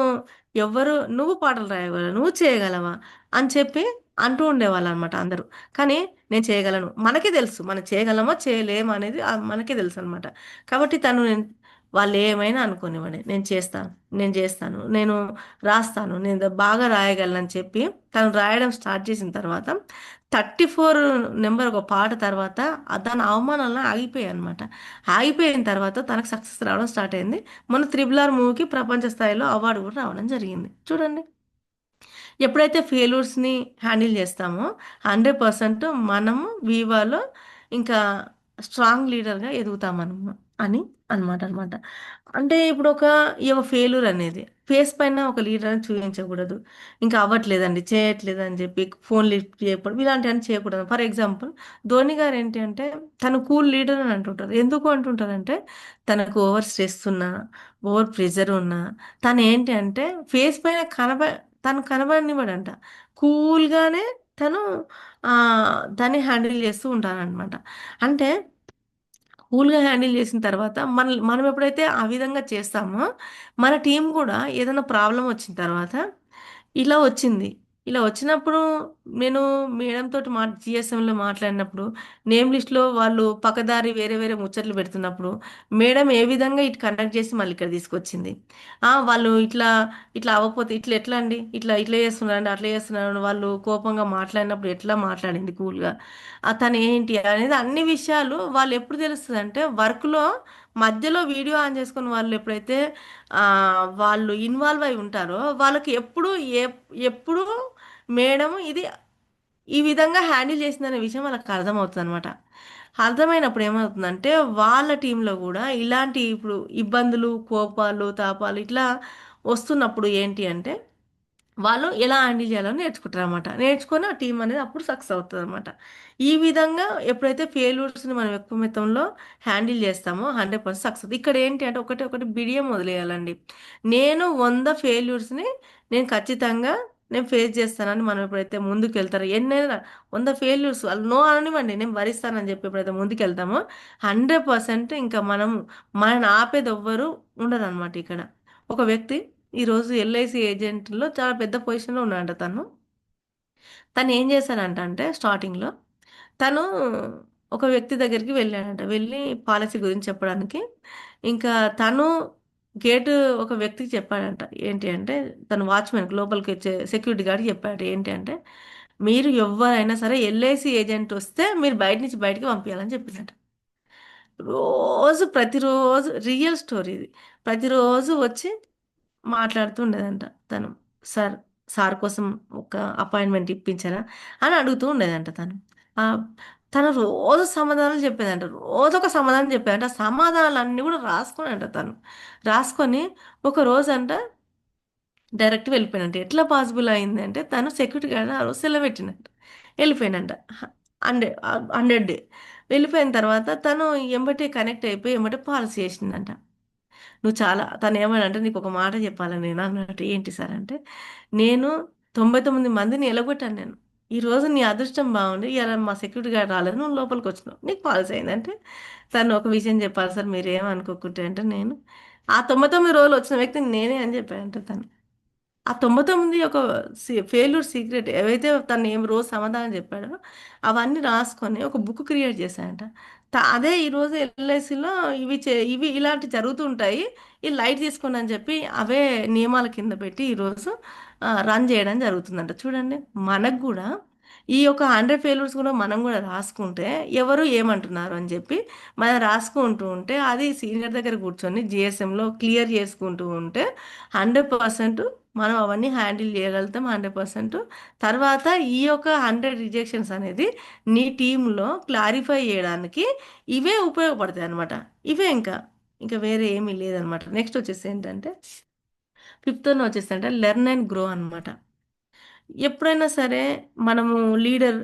ఎవ్వరు నువ్వు పాటలు రాయగలవా, నువ్వు చేయగలవా అని చెప్పి అంటూ ఉండేవాళ్ళు అనమాట అందరూ. కానీ నేను చేయగలను, మనకే తెలుసు మనం చేయగలమో చేయలేమో అనేది మనకే తెలుసు అనమాట. కాబట్టి వాళ్ళు ఏమైనా అనుకోనివ్వండి, నేను చేస్తాను, నేను చేస్తాను, నేను రాస్తాను, నేను బాగా రాయగలనని చెప్పి తను రాయడం స్టార్ట్ చేసిన తర్వాత 34 నెంబర్ ఒక పాట తర్వాత దాని అవమానాలను ఆగిపోయాయి అనమాట. ఆగిపోయిన తర్వాత తనకు సక్సెస్ రావడం స్టార్ట్ అయింది. మొన్న త్రిబుల్ ఆర్ మూవీకి ప్రపంచ స్థాయిలో అవార్డు కూడా రావడం జరిగింది చూడండి. ఎప్పుడైతే ఫెయిల్యూర్స్ని హ్యాండిల్ చేస్తామో 100% మనము వివాలో ఇంకా స్ట్రాంగ్ లీడర్గా ఎదుగుతామన్నమా అని అనమాట. అంటే ఇప్పుడు ఈ ఒక ఫెయిల్యూర్ అనేది ఫేస్ పైన ఒక లీడర్ని చూపించకూడదు. ఇంకా అవ్వట్లేదండి, చేయట్లేదు అని చెప్పి ఫోన్ లిఫ్ట్ చేయకపోవడం ఇలాంటివన్నీ చేయకూడదు. ఫర్ ఎగ్జాంపుల్ ధోని గారు ఏంటి అంటే, తను కూల్ లీడర్ అని అంటుంటారు. ఎందుకు అంటుంటారంటే, తనకు ఓవర్ స్ట్రెస్ ఉన్నా, ఓవర్ ప్రెషర్ ఉన్నా, తను ఏంటి అంటే ఫేస్ పైన తను కనబడనివ్వడంట. కూల్‌గానే తను దాన్ని హ్యాండిల్ చేస్తూ ఉంటారనమాట. అంటే కూల్‌గా హ్యాండిల్ చేసిన తర్వాత మనం ఎప్పుడైతే ఆ విధంగా చేస్తామో, మన టీమ్ కూడా ఏదైనా ప్రాబ్లమ్ వచ్చిన తర్వాత ఇలా వచ్చింది. ఇలా వచ్చినప్పుడు నేను మేడం తోటి జీఎస్ఎంలో మాట్లాడినప్పుడు, నేమ్ లిస్ట్‌లో వాళ్ళు పక్కదారి వేరే వేరే ముచ్చట్లు పెడుతున్నప్పుడు, మేడం ఏ విధంగా ఇటు కండక్ట్ చేసి మళ్ళీ ఇక్కడ తీసుకొచ్చింది. వాళ్ళు ఇట్లా ఇట్లా అవ్వకపోతే ఇట్లా ఎట్లా అండి? ఇట్లా ఇట్లా చేస్తున్నారండి, అట్లా చేస్తున్నారని వాళ్ళు కోపంగా మాట్లాడినప్పుడు ఎట్లా మాట్లాడింది కూల్‌గా. తను ఏంటి అనేది అన్ని విషయాలు వాళ్ళు ఎప్పుడు తెలుస్తదంటే వర్క్‌లో మధ్యలో వీడియో ఆన్ చేసుకొని వాళ్ళు ఎప్పుడైతే వాళ్ళు ఇన్వాల్వ్ అయి ఉంటారో వాళ్ళకి ఎప్పుడు మేడం ఇది ఈ విధంగా హ్యాండిల్ చేసిందనే విషయం వాళ్ళకి అర్థమవుతుందనమాట. అర్థమైనప్పుడు ఏమవుతుందంటే వాళ్ళ టీంలో కూడా ఇలాంటి ఇప్పుడు ఇబ్బందులు, కోపాలు, తాపాలు ఇట్లా వస్తున్నప్పుడు ఏంటి అంటే వాళ్ళు ఎలా హ్యాండిల్ చేయాలో నేర్చుకుంటారనమాట. నేర్చుకొని ఆ టీం అనేది అప్పుడు సక్సెస్ అవుతదనమాట. ఈ విధంగా ఎప్పుడైతే ఫెయిల్యూర్స్‌ని మనం ఎక్కువ మొత్తంలో హ్యాండిల్ చేస్తామో 100% సక్సెస్. ఇక్కడ ఏంటి అంటే ఒకటి బిడియం వదిలేయాలండి. నేను 100 ఫెయిల్యూర్స్‌ని ఖచ్చితంగా ఫేస్ చేస్తానని మనం ఎప్పుడైతే ముందుకెళ్తారో ఎన్నైనా 100 ఫెయిల్యూర్స్ వాళ్ళు నో అననివ్వండి, నేను భరిస్తానని చెప్పి ఎప్పుడైతే ముందుకెళ్తామో 100% ఇంకా మనల్ని ఆపేది ఎవ్వరు ఉండరనమాట ఇక్కడ. ఒక వ్యక్తి ఈరోజు ఎల్ఐసి ఏజెంట్‌లో చాలా పెద్ద పొజిషన్‌లో ఉన్నాడంట తను. తను ఏం చేశాడంట అంటే స్టార్టింగ్‌లో తను ఒక వ్యక్తి దగ్గరికి వెళ్ళాడంట. వెళ్ళి పాలసీ గురించి చెప్పడానికి. ఇంకా తను గేటు ఒక వ్యక్తికి చెప్పాడంట. ఏంటి అంటే తను వాచ్‌మెన్‌కి లోపలికి వచ్చే సెక్యూరిటీ గార్డ్‌కి చెప్పాడు. ఏంటి అంటే, "మీరు ఎవ్వరైనా సరే ఎల్ఐసీ ఏజెంట్ వస్తే మీరు బయట నుంచి బయటికి పంపియాలని" చెప్పిందట. ప్రతిరోజు రియల్ స్టోరీ ఇది. ప్రతిరోజు వచ్చి మాట్లాడుతూ ఉండేదంట తను. సార్, సార్ కోసం ఒక అపాయింట్మెంట్ ఇప్పించరా? అని అడుగుతూ ఉండేదంట తను. ఆహ్, తను రోజు సమాధానాలు చెప్పేదంట. రోజొక సమాధానం చెప్పేదంట. ఆ సమాధానాలన్నీ కూడా రాసుకునేదంట తను. రాసుకొని ఒక రోజంట డైరెక్ట్ వెళ్ళిపోయానంట. ఎట్లా పాసిబుల్ అయిందంటే తను సెక్యూరిటీ గార్డ్ ఆ రోజు సెలవు పెట్టిండంట. వెళ్ళిపోయిండంట. ఆ 100 డే. వెళ్ళిపోయిన తర్వాత తను ఎంబటే కనెక్ట్ అయిపోయి ఎంబటే పాలసీ చేసిందంట. నువ్వు చాలా తనేమనంటే "నీకొక మాట చెప్పాలా నేను" అన్నట్టు. "ఏంటి సార్" అంటే, "నేను 99 మందిని ఎలగొట్టాను నేను. ఈరోజు నీ అదృష్టం బావుండి ఇయాల మా సెక్యూరిటీ గార్డ్ రాలేదు. నువ్వు లోపలికొచ్చినావు. నీకు పాలిసీ అయింది" అంటే, తను ఒక విషయం చెప్పాలి సార్ మీరేమనుకోకుంటే అంటే నేను, "ఆ 99 రోజులు వచ్చిన వ్యక్తిని నేనే" అని చెప్పాడంట తను. ఆ 99 ఒక ఫెయిల్యూర్ సీక్రెట్ ఏవైతే తను ఏం రోజు సమాధానం చెప్పాడో, అవన్నీ రాసుకొని ఒక బుక్ క్రియేట్ చేశాడంట. అదే ఈరోజు ఎల్ఐసిలో ఇవి ఇలాంటివి జరుగుతూ ఉంటాయి. ఇది లైట్ తీసుకోండి అని చెప్పి అవే నియమాల కింద పెట్టి ఈరోజు రన్ చేయడం జరుగుతుందంట. చూడండి మనకు కూడా ఈ యొక్క 100 ఫెయిల్యూర్స్ కూడా మనం కూడా రాసుకుంటే ఎవరు ఏమంటున్నారు అని చెప్పి మనం రాసుకుంటూ ఉంటే అది సీనియర్ దగ్గర కూర్చొని జీఎస్ఎంలో క్లియర్ చేసుకుంటూ ఉంటే 100% మనం అవన్నీ హ్యాండిల్ చేయగలుగుతాం 100%. తర్వాత ఈ యొక్క 100 రిజెక్షన్స్ అనేది నీ టీంలో క్లారిఫై చేయడానికి ఇవే ఉపయోగపడతాయి అనమాట. ఇవే ఇంకా వేరే ఏమీ లేదనమాట. నెక్స్ట్ వచ్చేసి ఏంటంటే ఫిఫ్త్ వన్ వచ్చేసి అంటే లెర్న్ అండ్ గ్రో అనమాట. ఎప్పుడైనా సరే మనము లీడర్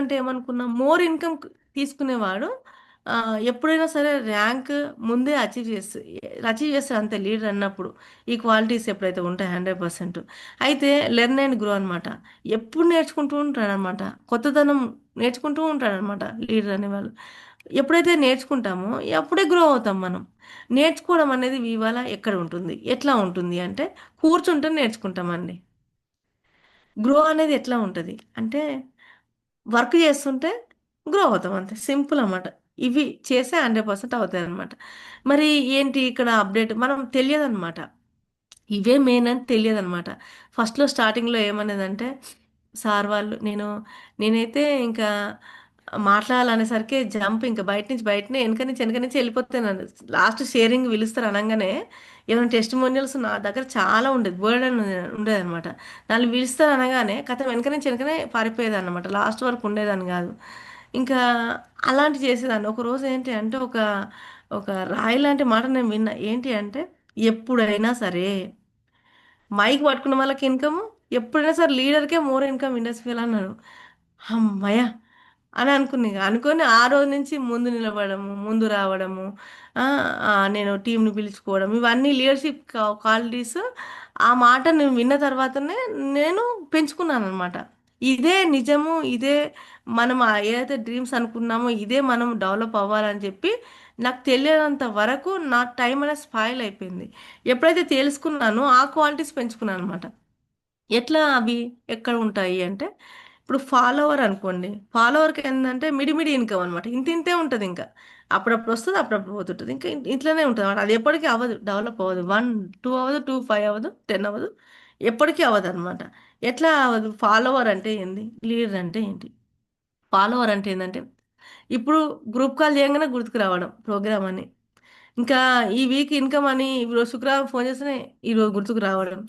అంటే ఏమనుకున్నాం మోర్ ఇన్కమ్ తీసుకునేవాడు ఎప్పుడైనా సరే ర్యాంక్ ముందే అచీవ్ చేస్తాడు అంతే లీడర్ అన్నప్పుడు ఈ క్వాలిటీస్ ఎప్పుడైతే ఉంటాయి 100%. అయితే లెర్న్ అండ్ గ్రో అనమాట. ఎప్పుడు నేర్చుకుంటూ ఉంటాడనమాట. కొత్తదనం నేర్చుకుంటూ ఉంటాడనమాట లీడర్ అనేవాళ్ళు. ఎప్పుడైతే నేర్చుకుంటామో అప్పుడే గ్రో అవుతాం మనం. నేర్చుకోవడం అనేది ఇవాళ ఎక్కడ ఉంటుంది ఎట్లా ఉంటుంది అంటే కూర్చుంటే నేర్చుకుంటామండి. గ్రో అనేది ఎట్లా ఉంటది? అంటే వర్క్ చేస్తుంటే గ్రో అవుతాం అంతే. సింపుల్ అన్నమాట. ఇవి చేస్తే 100% అవుతాయన్నమాట. మరి ఏంటి ఇక్కడ అప్‌డేట్ మనం తెలియదన్నమాట. ఇవే మెయిన్ అని తెలియదనమాట. ఫస్ట్‌లో స్టార్టింగ్‌లో ఏమనేదంటే, సార్ వాళ్ళు నేనైతే ఇంకా మాట్లాడాలనేసరికి జంప్ ఇంక బయటనే ఎనక నుంచి ఎళ్ళిపోతానండి. లాస్ట్ షేరింగ్ పిలుస్తారు అనంగానే ఏమైనా టెస్టిమోనియల్స్ నా దగ్గర చాలా ఉండేది. బోలెడన్ని ఉండేదనమాట. నన్ను పిలుస్తారు అనగానే ఖతం వెనకనే పారిపోయేదాన్నమాట. లాస్ట్ వరకు ఉండేదాన్ని గాదు. ఇంకా అలాంటివి చేసేదాన్ని. ఒకరోజు ఏంటి అంటే ఒక రాయి లాంటి మాట నేను విన్నా. ఏంటి అంటే, ఎప్పుడైనా సరే మైక్ పట్టుకున్న వాళ్ళకి ఇన్కము, ఎప్పుడైనా సరే లీడర్‌కే మోర్ ఇన్కమ్ ఇండస్ట్రియల్ అన్నాడు. హమ్మయ్య! అని అనుకున్నా ఇగ. అనుకోని ఆ రోజు నుంచి ముందు నిలబడము, ముందు రావడము, నేను టీమ్‌ని పిలుచుకోవడం, ఇవన్నీ లీడర్‌షిప్ క్వాలిటీస్ ఆ మాట నేను విన్న తర్వాతనే నేను పెంచుకున్నాననమాట. ఇదే నిజము, ఇదే మనం ఏదైతే డ్రీమ్స్ అనుకున్నామో, ఇదే మనం డెవలప్ అవ్వాలని చెప్పి నాకు తెలియనంత వరకు నా టైం అనేది స్పాయిల్ అయిపోయింది. ఎప్పుడైతే తెలుసుకున్నానో ఆ క్వాలిటీస్ పెంచుకున్నాననమాట. ఎట్లా అవి ఎక్కడ ఉంటాయి అంటే, ఇప్పుడు ఫాలోవర్ అనుకోండి. ఫాలోవర్‌కి ఏందంటే మిడి ఇన్‌కమ్ అనమాట. ఇంతింతే ఉంటదింక. అప్పుడప్పుడు వస్తది, అప్పుడప్పుడు పోతుంటది. ఇంకా ఇట్లనే ఉంటదనమాట. అది ఎప్పటికి అవ్వదు. డెవలప్ అవ్వదు. 1, 2 అవ్వదు, 2, 5 అవ్వదు, 10 అవ్వదు. ఎప్పటికీ అవ్వదనమాట. ఎట్లా అవ్వదు? ఫాలోవర్ అంటే ఏంది? లీడర్ అంటే ఏంటి? ఫాలోవర్ అంటే ఏందంటే, ఇప్పుడు గ్రూప్ కాల్ చేయంగానే గుర్తుకు రావడం ప్రోగ్రామ్ అని. ఇంకా ఈ వీక్ ఇన్‌కమ్ అని ఈరోజు శుక్రవారం ఫోన్ చేస్తేనే ఈరోజు గుర్తుకు రావడం.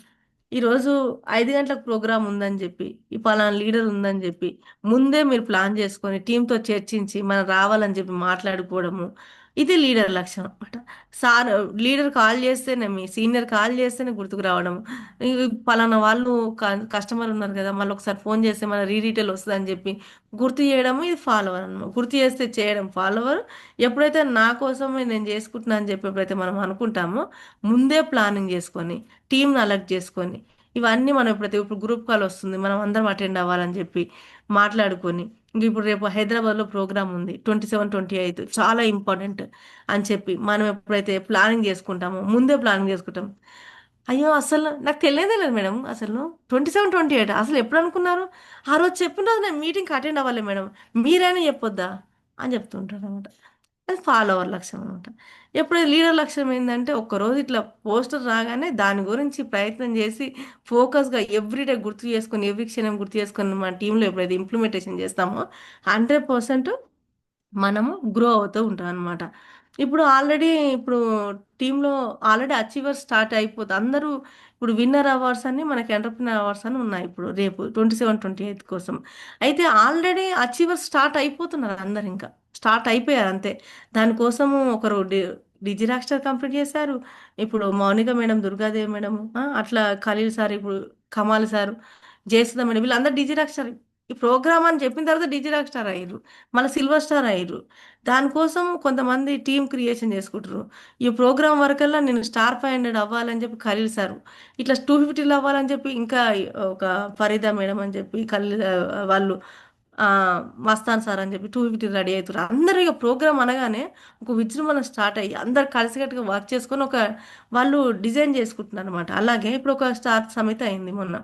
ఈరోజు 5 గంటలకు ప్రోగ్రామ్ ఉందని జెప్పి, ఈ పలానా లీడర్ ఉందని జెప్పి, ముందే మీరు ప్లాన్ చేసుకొని టీమ్‌తో చర్చించి మనం రావాలని జెప్పి మాట్లాడుకోవడము. ఇది లీడర్ లక్షణం అన్నమాట. సార్ లీడర్ కాల్ చేస్తేనే మీ సీనియర్ కాల్ చేస్తేనే గుర్తుకు రావడం. ఈ పలానా వాళ్ళు కస్టమర్ ఉన్నారు గదా! మళ్ళొకసారి ఫోన్ చేస్తే మన డీటెయిల్ వస్తదని జెప్పి గుర్తు చేయడము ఇది ఫాలోవర్ అన్నమాట. గుర్తు చేస్తే చేయడం ఫాలోవర్. ఎప్పుడైతే నా కోసమే నేను చేసుకుంటున్నా అని చెప్పి ఎప్పుడైతే మనం అనుకుంటామో, ముందే ప్లానింగ్ చేసుకొని, టీమ్‌ని అలర్ట్ చేసుకొని, ఇవన్నీ మనం ఇప్పుడు గ్రూప్ కాల్ వస్తుంది. మనం అందరం అటెండ్ అవ్వాలని చెప్పి మాట్లాడుకొని, ఇంక ఇప్పుడు రేపు హైదరాబాద్‌లో ప్రోగ్రామ్ ఉంది. 27, 28 చాలా ఇంపార్టెంట్ అని చెప్పి మనం ఎప్పుడైతే ప్లానింగ్ చేసుకుంటామో, ముందే ప్లానింగ్ చేసుకుంటాం. అయ్యో! అసలు నాకు తెలియనే లేదు మేడం అసలు. 27, 28 అసలు ఎప్పుడనుకున్నారు? ఆ రోజు చెప్పిన రోజు నేను మీటింగ్‌కి అటెండ్ అవ్వాలి మేడం. మీరైనా చెప్పొద్దా? అని చెప్తుంటారనమాట. అది ఫాలోవర్ లక్ష్యం అనమాట. ఎప్పుడైతే లీడర్ లక్ష్యం ఏందంటే, ఒక్కరోజు ఇట్లా పోస్టర్ రాగానే దాని గురించి ప్రయత్నం చేసి, ఫోకస్‌గా ఎవ్రీడే గుర్తు చేసుకొని, ఎవ్రీ క్షణం గుర్తు చేసుకొని మన టీమ్‌లో ఎప్పుడైతే ఇంప్లిమెంటేషన్ చేస్తామో 100% మనము గ్రో అవుతూ ఉంటామనమాట. ఇప్పుడు టీమ్‌లో ఆల్రెడీ అచీవర్స్ స్టార్ట్ అయిపోతే అందరూ ఇప్పుడు విన్నర్ అవార్డ్స్ అని మనకి ఎంటర్‌ప్రెన్యూర్ అవార్డ్స్ అని ఉన్నాయి ఇప్పుడు రేపు 27, 28 కోసం. అయితే ఆల్రెడీ అచీవర్స్ స్టార్ట్ అయిపోతున్నారు అందరింకా. స్టార్ట్ అయిపోయారు అంతే. దానికోసము ఒకరు డిజిరాక్స్టర్ కంప్లీట్ చేశారు. ఇప్పుడు మౌనిక మేడం, దుర్గాదేవి మేడం, అట్లా ఖలీల్ సార్, ఇప్పుడు కమాల్ సార్, జయసుధ మేడం వీళ్ళందరూ డిజిరాక్స్టర్ ఈ ప్రోగ్రామ్ అని చెప్పిన తర్వాత డిజిరాక్స్టార్ అయ్యారు. మళ్ళీ సిల్వర్ స్టార్ అయ్యారు. దానికోసం కొంతమంది టీమ్ క్రియేషన్ చేసుకుంటారు. ఈ ప్రోగ్రామ్ వరకల్లా నేను స్టార్ 500 అవ్వాలని చెప్పి ఖలీల్ సార్, ఇట్లా 250 అవ్వాలని చెప్పి ఇంకా ఒక ఫరీదా మేడం అని చెప్పి ఖలీల్ వాళ్ళు ఆ, మస్తాన్ సార్ అని చెప్పి 250 రెడీ అవుతారు. అందరూ ఇక ప్రోగ్రామ్ అనగానే ఒక విజృంభణ స్టార్ట్ అయ్యి అందరు కలిసికట్టుగా వర్క్ చేసుకొని ఒక వాళ్ళు డిజైన్ చేసుకుంటున్నారు అనమాట. అలాగే ఇప్పుడు ఒక స్టార్ సమితి అయింది మొన్న.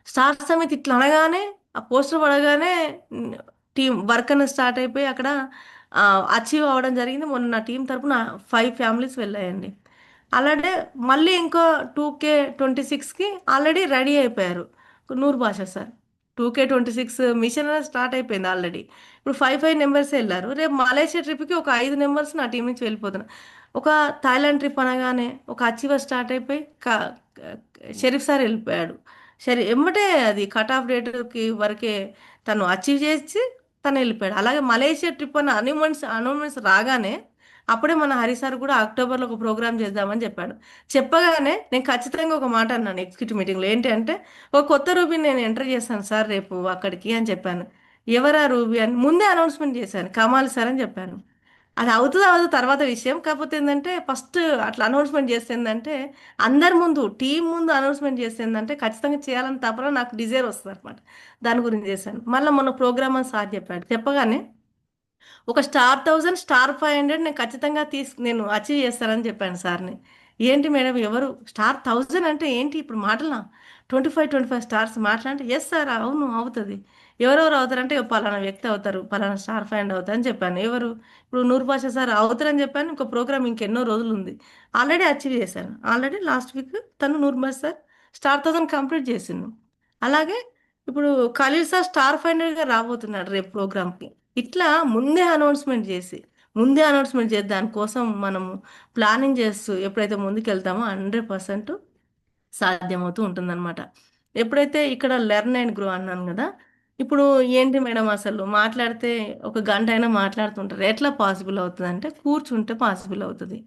స్టార్ సమితి ఇట్లా అనగానే ఆ పోస్టర్ పడగానే టీం వర్క్ అనేది స్టార్ట్ అయిపోయి అక్కడ అచీవ్ అవ్వడం జరిగింది. మొన్న నా టీం తరపున 5 ఫ్యామిలీస్ వెళ్ళాయండి. అలాగే మళ్ళీ ఇంకో 2K26కి ఆల్రెడీ రెడీ అయిపోయారు నూరు భాష సార్. 2K26 మిషన్ అనేది స్టార్ట్ అయిపోయింది ఆల్రెడీ. ఇప్పుడు 5 నెంబర్స్ వెళ్ళారు. రేపు మలేషియా ట్రిప్కి ఒక 5 నెంబర్స్ నా టీం నుంచి వెళ్ళిపోతున్నారు. ఒక థాయిలాండ్ ట్రిప్ అనగానే ఒక అచీవర్ స్టార్ట్ అయిపోయి షరీఫ్ సార్ వెళ్ళిపోయాడు. సరే ఎమ్మటే అది కట్ ఆఫ్ డేట్‌కి వరకే తను అచీవ్ చేసి తను వెళ్ళిపోయాడు. అలాగే మలేషియా ట్రిప్ అని అనౌన్స్‌మెంట్స్ రాగానే అప్పుడే మన హరి సార్ కూడా అక్టోబర్‌లో ఒక ప్రోగ్రామ్ చేద్దామని చెప్పాడు. చెప్పగానే నేను ఖచ్చితంగా ఒక మాట అన్నాను ఎగ్జిక్యూటివ్ మీటింగ్‌లో. ఏంటి అంటే, "ఒక కొత్త రూబీని నేను ఎంటర్ చేశాను సార్ రేపు అక్కడికి" అని చెప్పాను. "ఎవరా రూబీ" అని ముందే అనౌన్స్‌మెంట్ చేశాను. కమాల్ సార్ అని చెప్పాను. అది అవుతదో అవ్వదో తర్వాత విషయం. కాకపోతే ఏందంటే ఫస్ట్ అట్లా అనౌన్స్‌మెంట్ చేస్తే ఏందంటే అందరి ముందు టీమ్ ముందు అనౌన్స్‌మెంట్ చేస్తే ఏందంటే ఖచ్చితంగా చేయాలని తపన నాకు డిజైర్ వస్తదనమాట. దాని గురించి చేశాను. మళ్ళా మొన్న ప్రోగ్రామ్ అని సార్ చెప్పాడు. చెప్పగానే ఒక స్టార్ 1000, స్టార్ 500 నేను ఖచ్చితంగా నేను అచీవ్ చేస్తానని చెప్పాను సార్‌ని. ఏంటి మేడం ఎవరు స్టార్ 1000 అంటే ఏంటి ఇప్పుడు మాటలనా? 25 స్టార్స్ మాటలా అంటే, యెస్ సార్ అవును అవుతది. ఎవరెవరు అవుతారంటే పలానా వ్యక్తి అవుతారు. పలానా స్టార్ 500 అవుతారని చెప్పాను. ఎవరు? ఇప్పుడు నూరు భాష సార్ అవుతారని చెప్పాను. ఇంకో ప్రోగ్రామ్ ఇంకెన్నో రోజులుంది. ఆల్రెడీ అచీవ్ చేశాను. ఆల్రెడీ లాస్ట్ వీక్ తను నూరు భాష సార్ స్టార్ 1000 కంప్లీట్ చేసిండు. అలాగే ఇప్పుడు ఖలీల్ సార్ స్టార్ 500గా రాబోతున్నాడు రేపు ప్రోగ్రామ్‌కి. ఇట్లా ముందే అనౌన్స్మెంట్ చేసి దానికోసం మనము ప్లానింగ్ చేస్తూ ఎప్పుడైతే ముందుకెళ్తామో 100% సాధ్యమవుతూ ఉంటుందన్నమాట. ఎప్పుడైతే ఇక్కడ లెర్న్ అండ్ గ్రో అన్నాను కదా! ఇప్పుడు ఏంటి మేడం అసలు మాట్లాడితే ఒక గంట అయినా మాట్లాడుతుంటారు. ఎట్లా పాసిబుల్ అవుతదంటే కూర్చుంటే పాసిబుల్ అవుతది.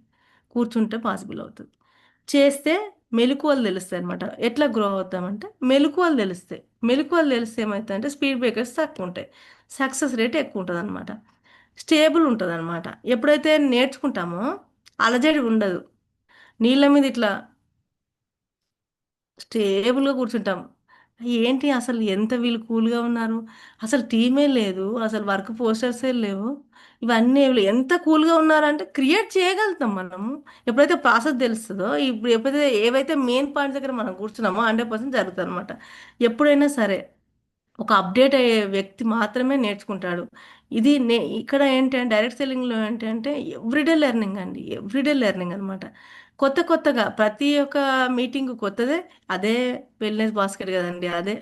చేస్తే మెళకువలు తెలుస్తాయన్నమాట. ఎట్లా గ్రో అవుతామంటే మెళకువలు తెలుస్తాయి. మెళకువలు తెలిస్తే ఏమైతదంటే స్పీడ్ బ్రేకర్స్ తక్కువుంటాయి. సక్సెస్ రేట్ ఎక్కువుంటదన్నమాట. స్టేబుల్ ఉంటదన్నమాట. ఎప్పుడైతే నేర్చుకుంటామో అలజడి ఉండదు. నీళ్ళ మీద ఇట్లా స్టేబుల్‌గా కూర్చుంటాం. ఏంటి అసలు ఎంత వీళ్ళు కూల్‌గా ఉన్నారు. అసలు టీమే లేదు. అసలు వర్క్ పోస్టర్సే లేవు. ఇవన్నీ ఏమి లేవు. ఎంత కూల్‌గా ఉన్నారంటే క్రియేట్ చేయగలుగుతాం మనము. ఎప్పుడైతే ప్రాసెస్ తెలుస్తదో ఇప్పుడు ఎప్పుడైతే ఏవైతే మెయిన్ పాయింట్స్ దగ్గర మనం కూర్చున్నామో 100% జరుగుతదనమాట. ఎప్పుడైనా సరే ఒక అప్డేట్ అయ్యే వ్యక్తి మాత్రమే నేర్చుకుంటాడు. ఇక్కడ ఏంటంటే డైరెక్ట్ సెల్లింగ్‌లో ఏంటంటే ఎవ్రీడే లెర్నింగ్ అండి. ఎవ్రీడే లెర్నింగ్ అనమాట. కొత్తగా ప్రతి ఒక్క మీటింగ్ కొత్తదే. అదే వెల్‌నెస్ బాస్కెట్ గదండీ! అదే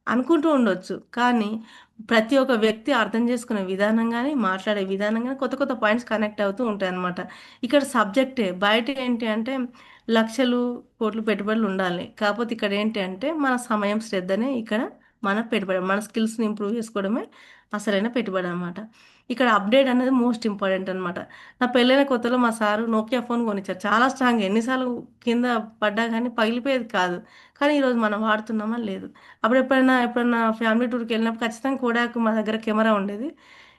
అనుకుంటూ ఉండొచ్చు. కానీ ప్రతి ఒక్క వ్యక్తి అర్థం చేసుకునే విధానం గాని, మాట్లాడే విధానం గాని కొత్త పాయింట్స్ కనెక్ట్ అవుతూ ఉంటాయన్నమాట. ఇక్కడ సబ్జెక్టే. బయట ఏంటి అంటే లక్షలు, కోట్లు పెట్టుబడులు ఉండాలి. కాపోతే ఇక్కడ ఏంటి అంటే మన సమయం, శ్రద్ధనే ఇక్కడ మన పెట్టుబడి. మన స్కిల్స్‌ని ఇంప్రూవ్ చేసుకోవడమే అసలైన పెట్టుబడి అనమాట. ఇక్కడ అప్‌డేట్ అనేది మోస్ట్ ఇంపార్టెంట్ అనమాట. నా పెళ్ళైన కొత్తలో మా సారు నోకియా ఫోన్ కొనిచ్చారు. చాలా స్ట్రాంగ్ ఎన్ని సార్లు కింద పడ్డా గానీ పగిలిపోయేది కాదు. కానీ ఈరోజు మనం వాడుతున్నామా? లేదు. అప్పుడు ఎప్పుడన్నా ఫ్యామిలీ టూర్‌కి వెళ్ళినప్పుడు ఖచ్చితంగా కోడాక్ మా దగ్గర కెమెరా ఉండేది.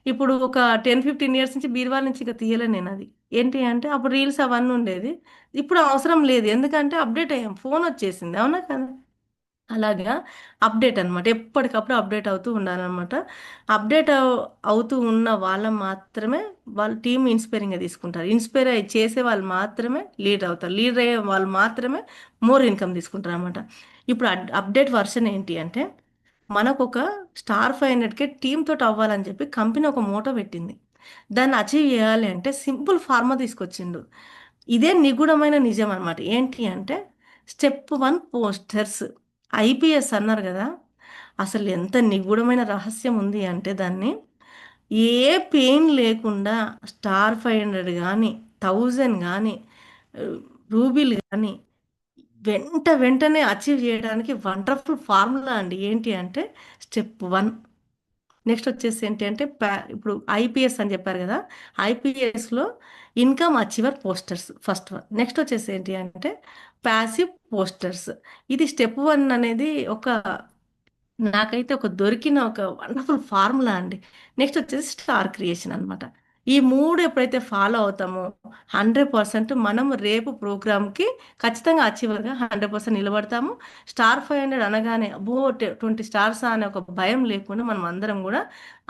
ఇప్పుడు ఒక 10, 15 ఇయర్స్ నుంచి బీరువాల నుంచి ఇక తీయలే నేనది. ఏంటి అంటే అప్పుడు రీల్స్ అవన్నీ ఉండేది. ఇప్పుడు అవసరం లేదు. ఎందుకంటే అప్‌డేట్ అయ్యాం. ఫోన్ వచ్చేసింది. అవునా కదా! అలాగా అప్డేట్ అనమాట. ఎప్పటికప్పుడు అప్డేట్ అవుతూ ఉండాలనమాట. అప్డేట్ అవుతూ ఉన్న వాళ్ళని మాత్రమే వాళ్ళ టీమ్ ఇన్స్పైరింగ్‌గా తీసుకుంటారు. ఇన్స్పైర్ అయ్యి చేసే వాళ్ళు మాత్రమే లీడర్ అవుతారు. లీడర్ అయ్యే వాళ్ళు మాత్రమే మోర్ ఇన్‌కమ్ తీసుకుంటారనమాట. ఇప్పుడు అప్డేట్ వర్షన్ ఏంటి అంటే మనకొక స్టార్ 500కే టీమ్ తోటి అవ్వాలని చెప్పి కంపెనీ ఒక మోటో పెట్టింది. దాన్ని అచీవ్ చేయాలి అంటే సింపుల్ ఫార్ములా తీసుకొచ్చిండు. ఇదే నిగూఢమైన నిజం అనమాట. ఏంటి అంటే స్టెప్ 1 పోస్టర్స్. ఐపీఎస్ అన్నారు కదా! అసలు ఎంత నిగూఢమైన రహస్యం ఉంది అంటే దాన్ని ఏ పెయిన్ లేకుండా స్టార్ 500 గానీ, 1000 గానీ, రూబీలు గానీ వెంటనే అచీవ్ చేయడానికి వండర్‌ఫుల్ ఫార్ములా అండి. ఏంటి అంటే స్టెప్ 1. నెక్స్ట్ వచ్చేసి ఏంటి అంటే ఇప్పుడు ఐపీఎస్ అని చెప్పారు కదా! ఐపీఎస్‌లో income achiever posters first one. Next వచ్చేసి ఏంటి అంటే పాసివ్ పోస్టర్స్. ఇది స్టెప్ 1 అనేది నాకైతే దొరికిన ఒక వండర్‌ఫుల్ ఫార్ములా అండి. నెక్స్ట్ వచ్చేసి స్టార్ క్రియేషన్ అనమాట. ఈ 3 ఎప్పుడైతే ఫాలో అవుతామో 100% మనం రేపు ప్రోగ్రామ్‌కి ఖచ్చితంగా అచీవర్‌గా 100% నిలబడతాము. స్టార్ 500 అనగానే అబ్బో! 20 స్టార్సా అనే ఒక భయం లేకుండా మనం అందరం గూడా